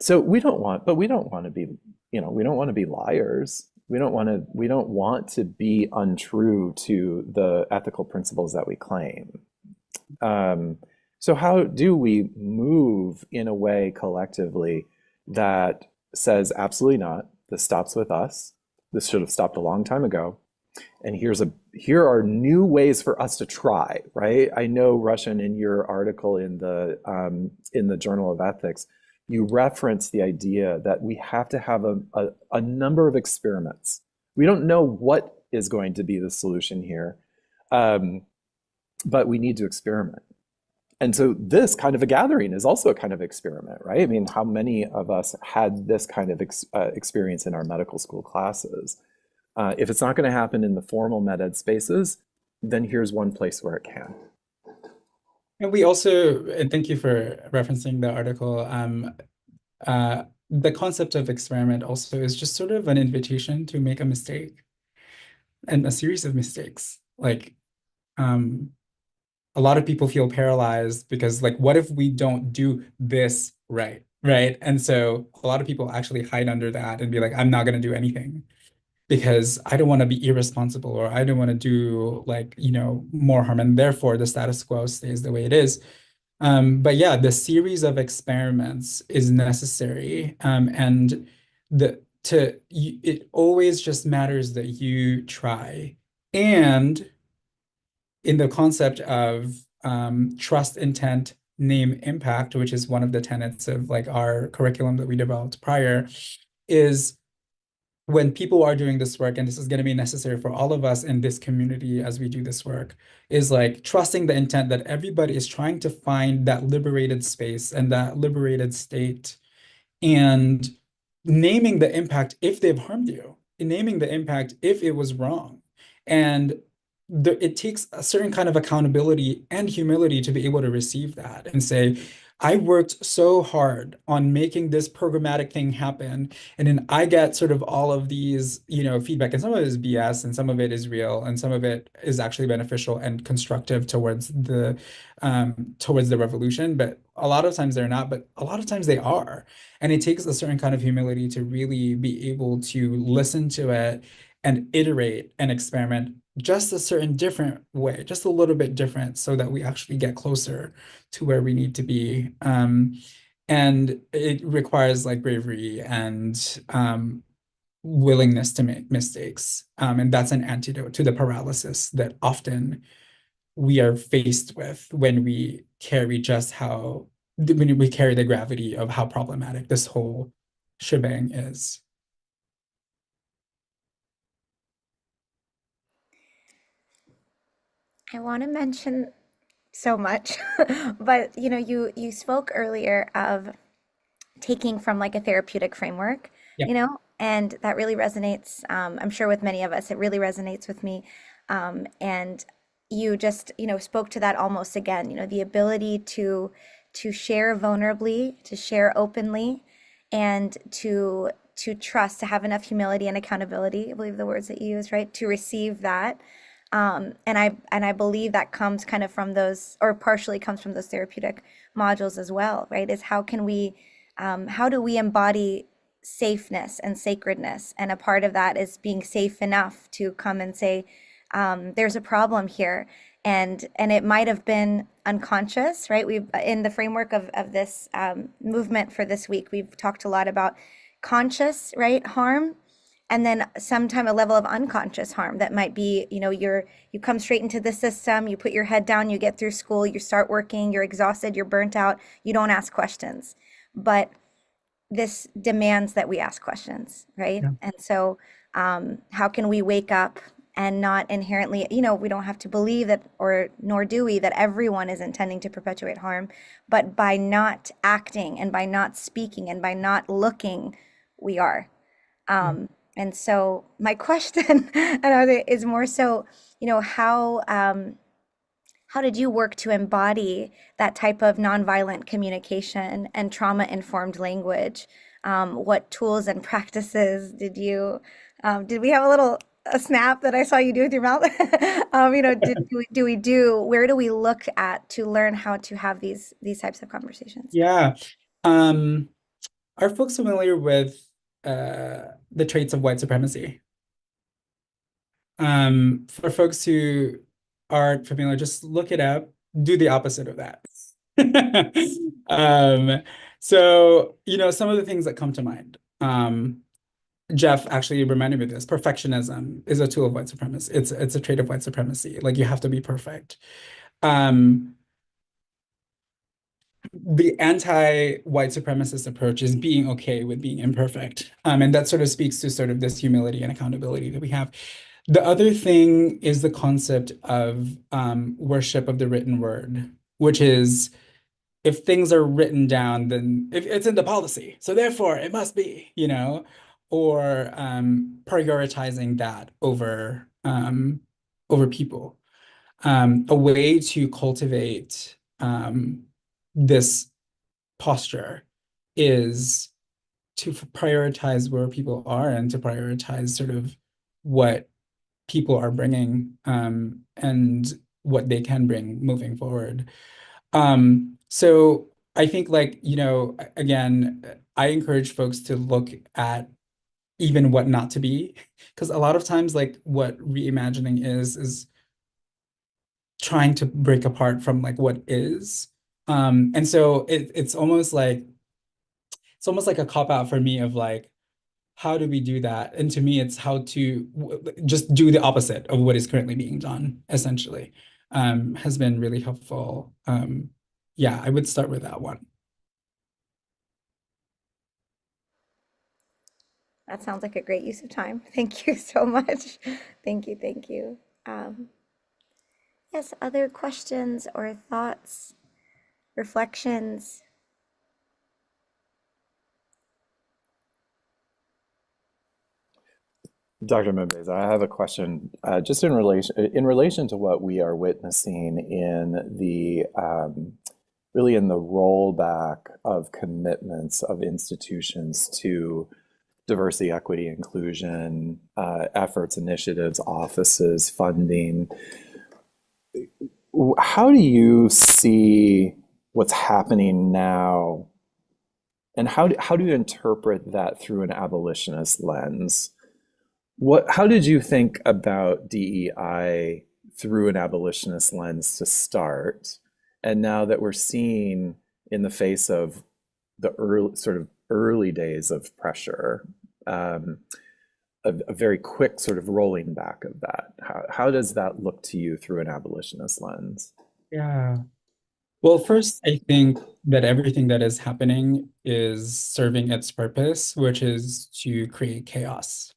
So we don't want to be, we don't want to be liars. We don't want to be untrue to the ethical principles that we claim. So how do we move in a way collectively that says, absolutely not, this stops with us. This should have stopped a long time ago. And here are new ways for us to try, right? I know, Rushan, in your article in the Journal of Ethics, you reference the idea that we have to have a number of experiments. We don't know what is going to be the solution here, but we need to experiment. And so this kind of a gathering is also a kind of experiment, right? I mean, how many of us had this kind of experience in our medical school classes? If it's not going to happen in the formal med ed spaces, then here's one place where it can. And we also, and thank you for referencing the article, the concept of experiment also is just sort of an invitation to make a mistake and a series of mistakes. Like, a lot of people feel paralyzed because, like, what if we don't do this right? Right. And so a lot of people actually hide under that and be like, I'm not going to do anything because I don't want to be irresponsible, or I don't want to do, like, more harm. And therefore the status quo stays the way it is. But yeah, the series of experiments is necessary. And it always just matters that you try. And in the concept of trust, intent, name, impact, which is one of the tenets of, like, our curriculum that we developed prior, is when people are doing this work, and this is going to be necessary for all of us in this community as we do this work, is like trusting the intent that everybody is trying to find that liberated space and that liberated state, and naming the impact if they've harmed you, and naming the impact if it was wrong. And it takes a certain kind of accountability and humility to be able to receive that and say, I worked so hard on making this programmatic thing happen, and then I get sort of all of these, feedback, and some of it is BS, and some of it is real, and some of it is actually beneficial and constructive towards the revolution. But a lot of times they're not, but a lot of times they are. And it takes a certain kind of humility to really be able to listen to it and iterate and experiment just a certain different way, just a little bit different, so that we actually get closer to where we need to be. And it requires, like, bravery and willingness to make mistakes. And that's an antidote to the paralysis that often we are faced with when we carry the gravity of how problematic this whole shebang is. I want to mention so much, but you spoke earlier of taking from, like, a therapeutic framework, Yep. And that really resonates. I'm sure with many of us, it really resonates with me. And you just, spoke to that almost again, the ability to share vulnerably, to share openly, and to trust, to have enough humility and accountability, I believe the words that you used, right? To receive that. And I believe that comes kind of from those, or partially comes from those therapeutic modules as well, right? Is how do we embody safeness and sacredness? And a part of that is being safe enough to come and say, there's a problem here. And it might have been unconscious, right? We've, in the framework of this movement for this week, we've talked a lot about conscious, right, harm, and then sometime a level of unconscious harm that might be, you come straight into the system, you put your head down, you get through school, you start working, you're exhausted, you're burnt out, you don't ask questions. But this demands that we ask questions, right? Yeah. And so how can we wake up and not inherently, we don't have to believe that, or nor do we, that everyone is intending to perpetuate harm, but by not acting and by not speaking and by not looking, we are. And so my question is more so, how did you work to embody that type of nonviolent communication and trauma-informed language? What tools and practices did we have a snap that I saw you do with your mouth? Where do we look at to learn how to have these types of conversations? Yeah. Are folks familiar with the traits of white supremacy? For folks who aren't familiar, just look it up, do the opposite of that. So, some of the things that come to mind. Jeff actually reminded me of this. Perfectionism is a tool of white supremacy. It's a trait of white supremacy. Like, you have to be perfect. The anti-white supremacist approach is being okay with being imperfect. And that sort of speaks to sort of this humility and accountability that we have. The other thing is the concept of worship of the written word, which is, if things are written down, then if it's in the policy, so therefore it must be, or prioritizing that over people. A way to cultivate this posture is to prioritize where people are and to prioritize sort of what people are bringing and what they can bring moving forward. So I think, like, again, I encourage folks to look at even what not to be, because a lot of times, like, what reimagining is trying to break apart from like what is. And so it's almost like a cop out for me of like, how do we do that? And to me, it's how to just do the opposite of what is currently being done, essentially, has been really helpful. Yeah, I would start with that one. That sounds like a great use of time. Thank you so much. Thank you, thank you. Yes, other questions or thoughts, reflections? Dr. Mbeza, I have a question just in relation to what we are witnessing in the really in the rollback of commitments of institutions to diversity, equity, inclusion, efforts, initiatives, offices, funding. How do you see what's happening now, and how do you interpret that through an abolitionist lens? How did you think about DEI through an abolitionist lens to start? And now that we're seeing, in the face of the early days of pressure, a very quick sort of rolling back of that, how does that look to you through an abolitionist lens? Yeah. Well, first, I think that everything that is happening is serving its purpose, which is to create chaos.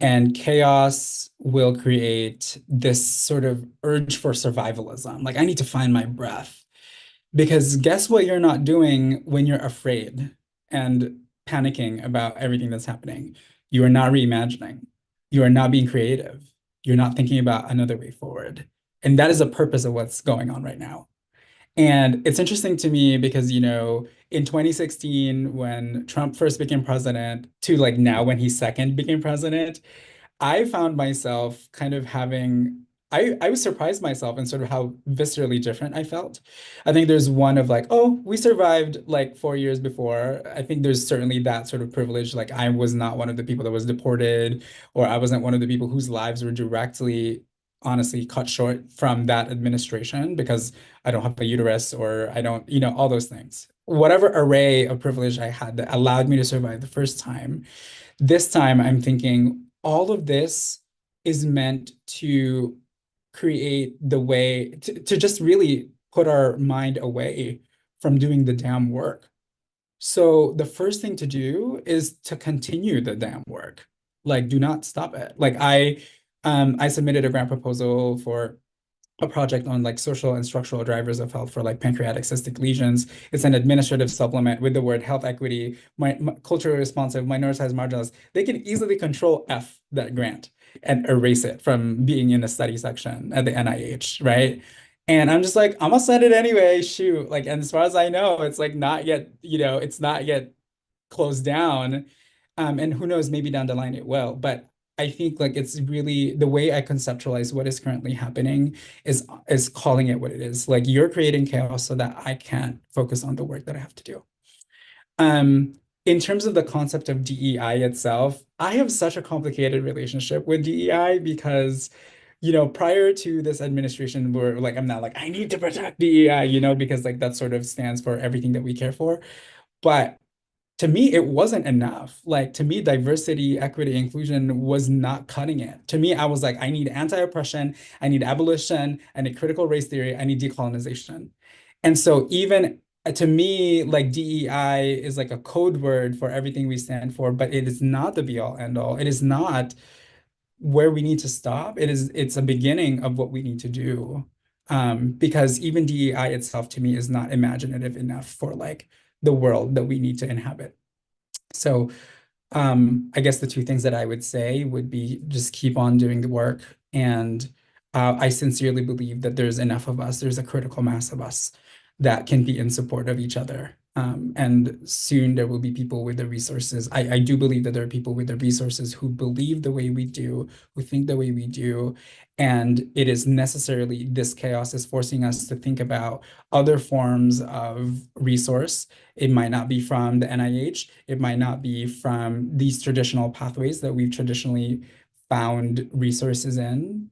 And chaos will create this sort of urge for survivalism. Like, I need to find my breath. Because guess what you're not doing when you're afraid and panicking about everything that's happening? You are not reimagining. You are not being creative. You're not thinking about another way forward. And that is the purpose of what's going on right now. And it's interesting to me because, in 2016, when Trump first became president, to like now when he second became president, I found myself kind of I was surprised myself in sort of how viscerally different I felt. I think there's one of like, oh, we survived like 4 years before. I think there's certainly that sort of privilege. Like, I was not one of the people that was deported, or I wasn't one of the people whose lives were directly, honestly, cut short from that administration because I don't have a uterus, or I don't, all those things. Whatever array of privilege I had that allowed me to survive the first time, this time I'm thinking all of this is meant to create the way to just really put our mind away from doing the damn work. So the first thing to do is to continue the damn work. Like, do not stop it. Like I submitted a grant proposal for a project on like social and structural drivers of health for like pancreatic cystic lesions. It's an administrative supplement with the word health equity, culturally responsive, minoritized, marginalized. They can easily control F that grant and erase it from being in the study section at the NIH, right? And I'm just like, I'm gonna send it anyway, shoot. Like, and as far as I know, it's like not yet, it's not yet closed down. And who knows, maybe down the line it will. But I think like it's really the way I conceptualize what is currently happening is calling it what it is. Like you're creating chaos so that I can't focus on the work that I have to do. In terms of the concept of DEI itself, I have such a complicated relationship with DEI because, prior to this administration, I'm not like, I need to protect DEI, because like that sort of stands for everything that we care for. But to me, it wasn't enough. Like, to me, diversity, equity, inclusion was not cutting it. To me, I was like, I need anti-oppression, I need abolition, I need critical race theory, I need decolonization. And so even to me, like DEI is like a code word for everything we stand for, but it is not the be all end all. It is not where we need to stop. It's a beginning of what we need to do. Because even DEI itself to me is not imaginative enough for like the world that we need to inhabit. So I guess the two things that I would say would be just keep on doing the work. And I sincerely believe that there's enough of us, there's a critical mass of us that can be in support of each other. And soon there will be people with the resources. I do believe that there are people with the resources who believe the way we do, who think the way we do. And it is necessarily, this chaos is forcing us to think about other forms of resource. It might not be from the NIH. It might not be from these traditional pathways that we've traditionally found resources in.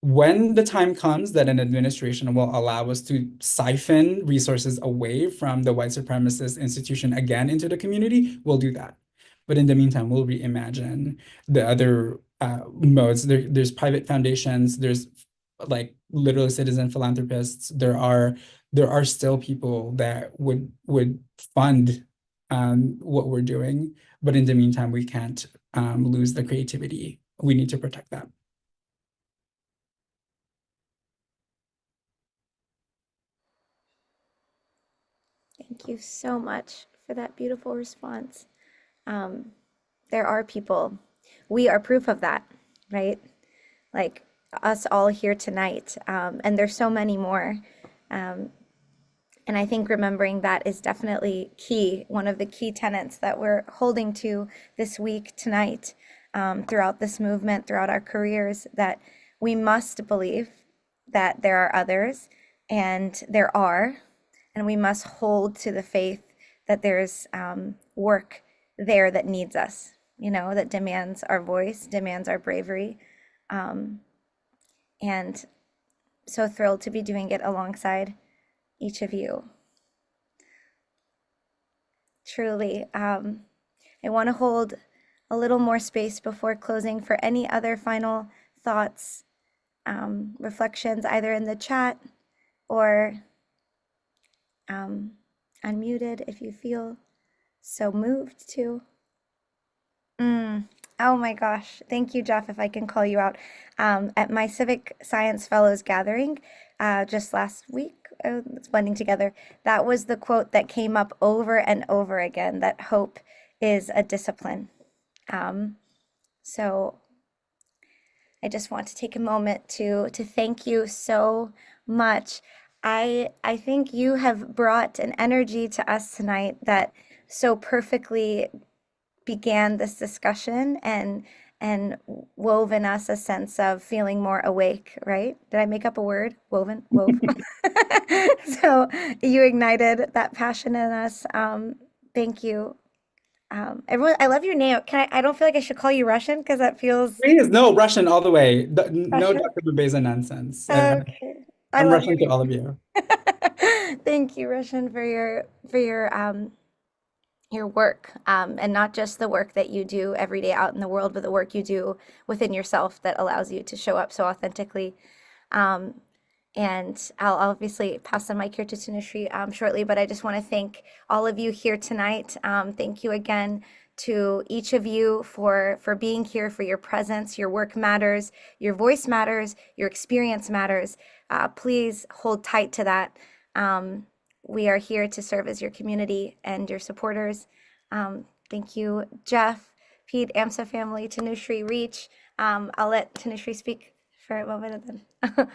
When the time comes that an administration will allow us to siphon resources away from the white supremacist institution again into the community, we'll do that. But in the meantime, we'll reimagine the other modes. There's private foundations, there's like literal citizen philanthropists. There are still people that would fund what we're doing. But in the meantime, we can't lose the creativity. We need to protect that. Thank you so much for that beautiful response. There are people, we are proof of that, right? Like us all here tonight. And there's so many more. And I think remembering that is definitely key, one of the key tenets that we're holding to this week, tonight, throughout this movement, throughout our careers, that we must believe that there are others, and there are, and we must hold to the faith that there's work there that needs us, that demands our voice, demands our bravery. And so thrilled to be doing it alongside each of you. Truly, I want to hold a little more space before closing for any other final thoughts, reflections, either in the chat or unmuted if you feel so moved to. Oh my gosh. Thank you, Jeff, if I can call you out. At my Civic Science Fellows gathering just last week, it's blending together, that was the quote that came up over and over again, that hope is a discipline. So I just want to take a moment to thank you so much. I think you have brought an energy to us tonight that so perfectly began this discussion and woven us a sense of feeling more awake, right? Did I make up a word? Wove. So you ignited that passion in us. Thank you. Everyone, I love your name. I don't feel like I should call you Russian because that feels Please, no, Russian all the way. No Russian? Dr. Bubeza nonsense. Okay. I I'm love Russian to all of you. Thank you, Russian, for your work, and not just the work that you do every day out in the world, but the work you do within yourself that allows you to show up so authentically. And I'll obviously pass the mic here to Tanushree shortly, but I just want to thank all of you here tonight. Thank you again to each of you for being here, for your presence. Your work matters, your voice matters, your experience matters. Please hold tight to that. We are here to serve as your community and your supporters. Thank you, Jeff, Pete, AMSA family, Tanushree, Reach. I'll let Tanushree speak for a moment and then.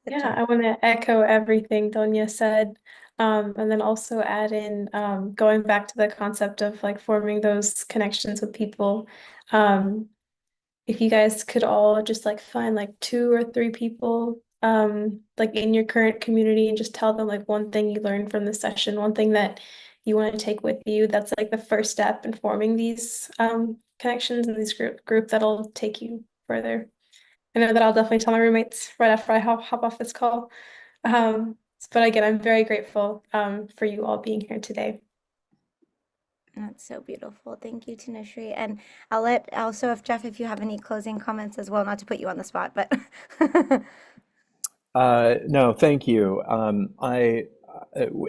Yeah, I want to echo everything Donya said, and then also add in going back to the concept of like forming those connections with people. If you guys could all just like find like 2 or 3 people like in your current community and just tell them like one thing you learned from the session, one thing that you want to take with you. That's like the first step in forming these connections and these group that'll take you further. I know that I'll definitely tell my roommates right after I hop off this call. But again, I'm very grateful for you all being here today. That's so beautiful. Thank you, Tanushree. And I'll let also, if Jeff, if you have any closing comments as well, not to put you on the spot, but No, thank you.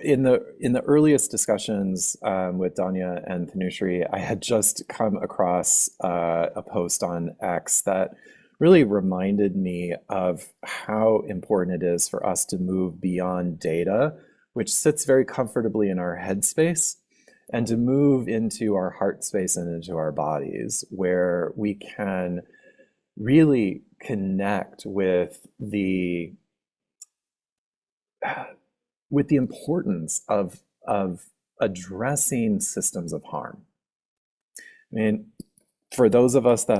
In the earliest discussions with Danya and Tanushree, I had just come across a post on X that really reminded me of how important it is for us to move beyond data, which sits very comfortably in our headspace, and to move into our heart space and into our bodies, where we can really connect with the importance of addressing systems of harm. I mean, for those of us who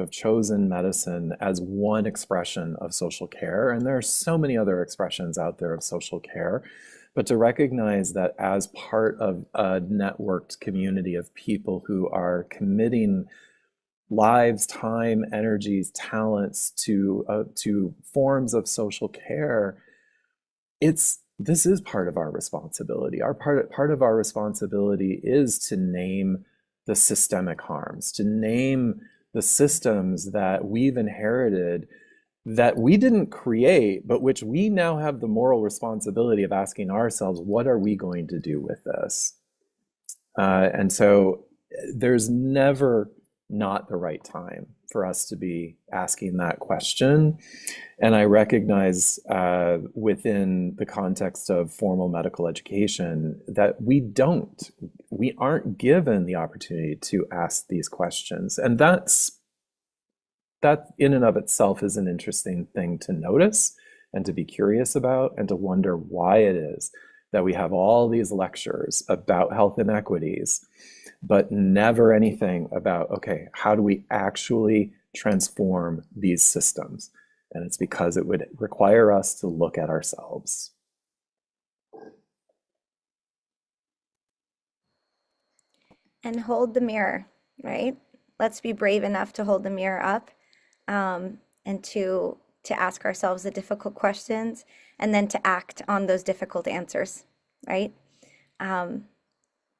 have chosen medicine as one expression of social care, and there are so many other expressions out there of social care, but to recognize that as part of a networked community of people who are committing lives, time, energies, talents to forms of social care, this is part of our responsibility. Part of our responsibility is to name the systemic harms, to name the systems that we've inherited that we didn't create, but which we now have the moral responsibility of asking ourselves, what are we going to do with this? And so there's never not the right time for us to be asking that question. And I recognize within the context of formal medical education that we aren't given the opportunity to ask these questions. And that in and of itself is an interesting thing to notice and to be curious about and to wonder why it is that we have all these lectures about health inequities, but never anything about, okay, how do we actually transform these systems? And it's because it would require us to look at ourselves. and hold the mirror, right? Let's be brave enough to hold the mirror up, and to ask ourselves the difficult questions and then to act on those difficult answers, right?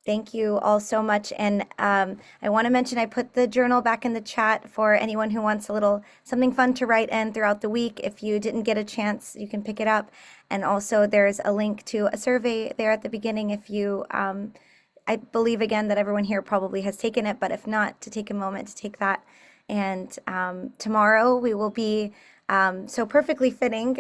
Thank you all so much. And I want to mention I put the journal back in the chat for anyone who wants a little something fun to write in throughout the week. If you didn't get a chance, you can pick it up. And also there's a link to a survey there at the beginning if you, I believe again that everyone here probably has taken it, but if not, to take a moment to take that. And tomorrow we will be, so perfectly fitting,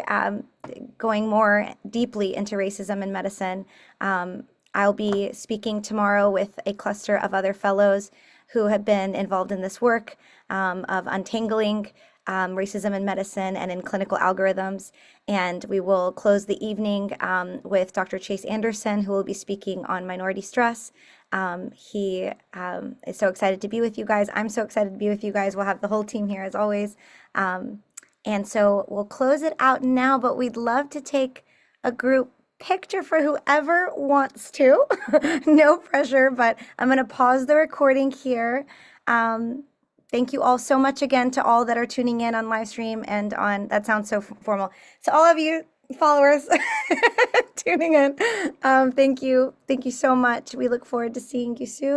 going more deeply into racism in medicine. I'll be speaking tomorrow with a cluster of other fellows who have been involved in this work of untangling racism in medicine and in clinical algorithms. And we will close the evening with Dr. Chase Anderson, who will be speaking on minority stress. He is so excited to be with you guys. I'm so excited to be with you guys. We'll have the whole team here as always. And so we'll close it out now, but we'd love to take a group picture for whoever wants to. No pressure, but I'm going to pause the recording here. Thank you all so much again to all that are tuning in on live stream and on, that sounds so formal, to all of you followers tuning in. Thank you. Thank you so much. We look forward to seeing you soon.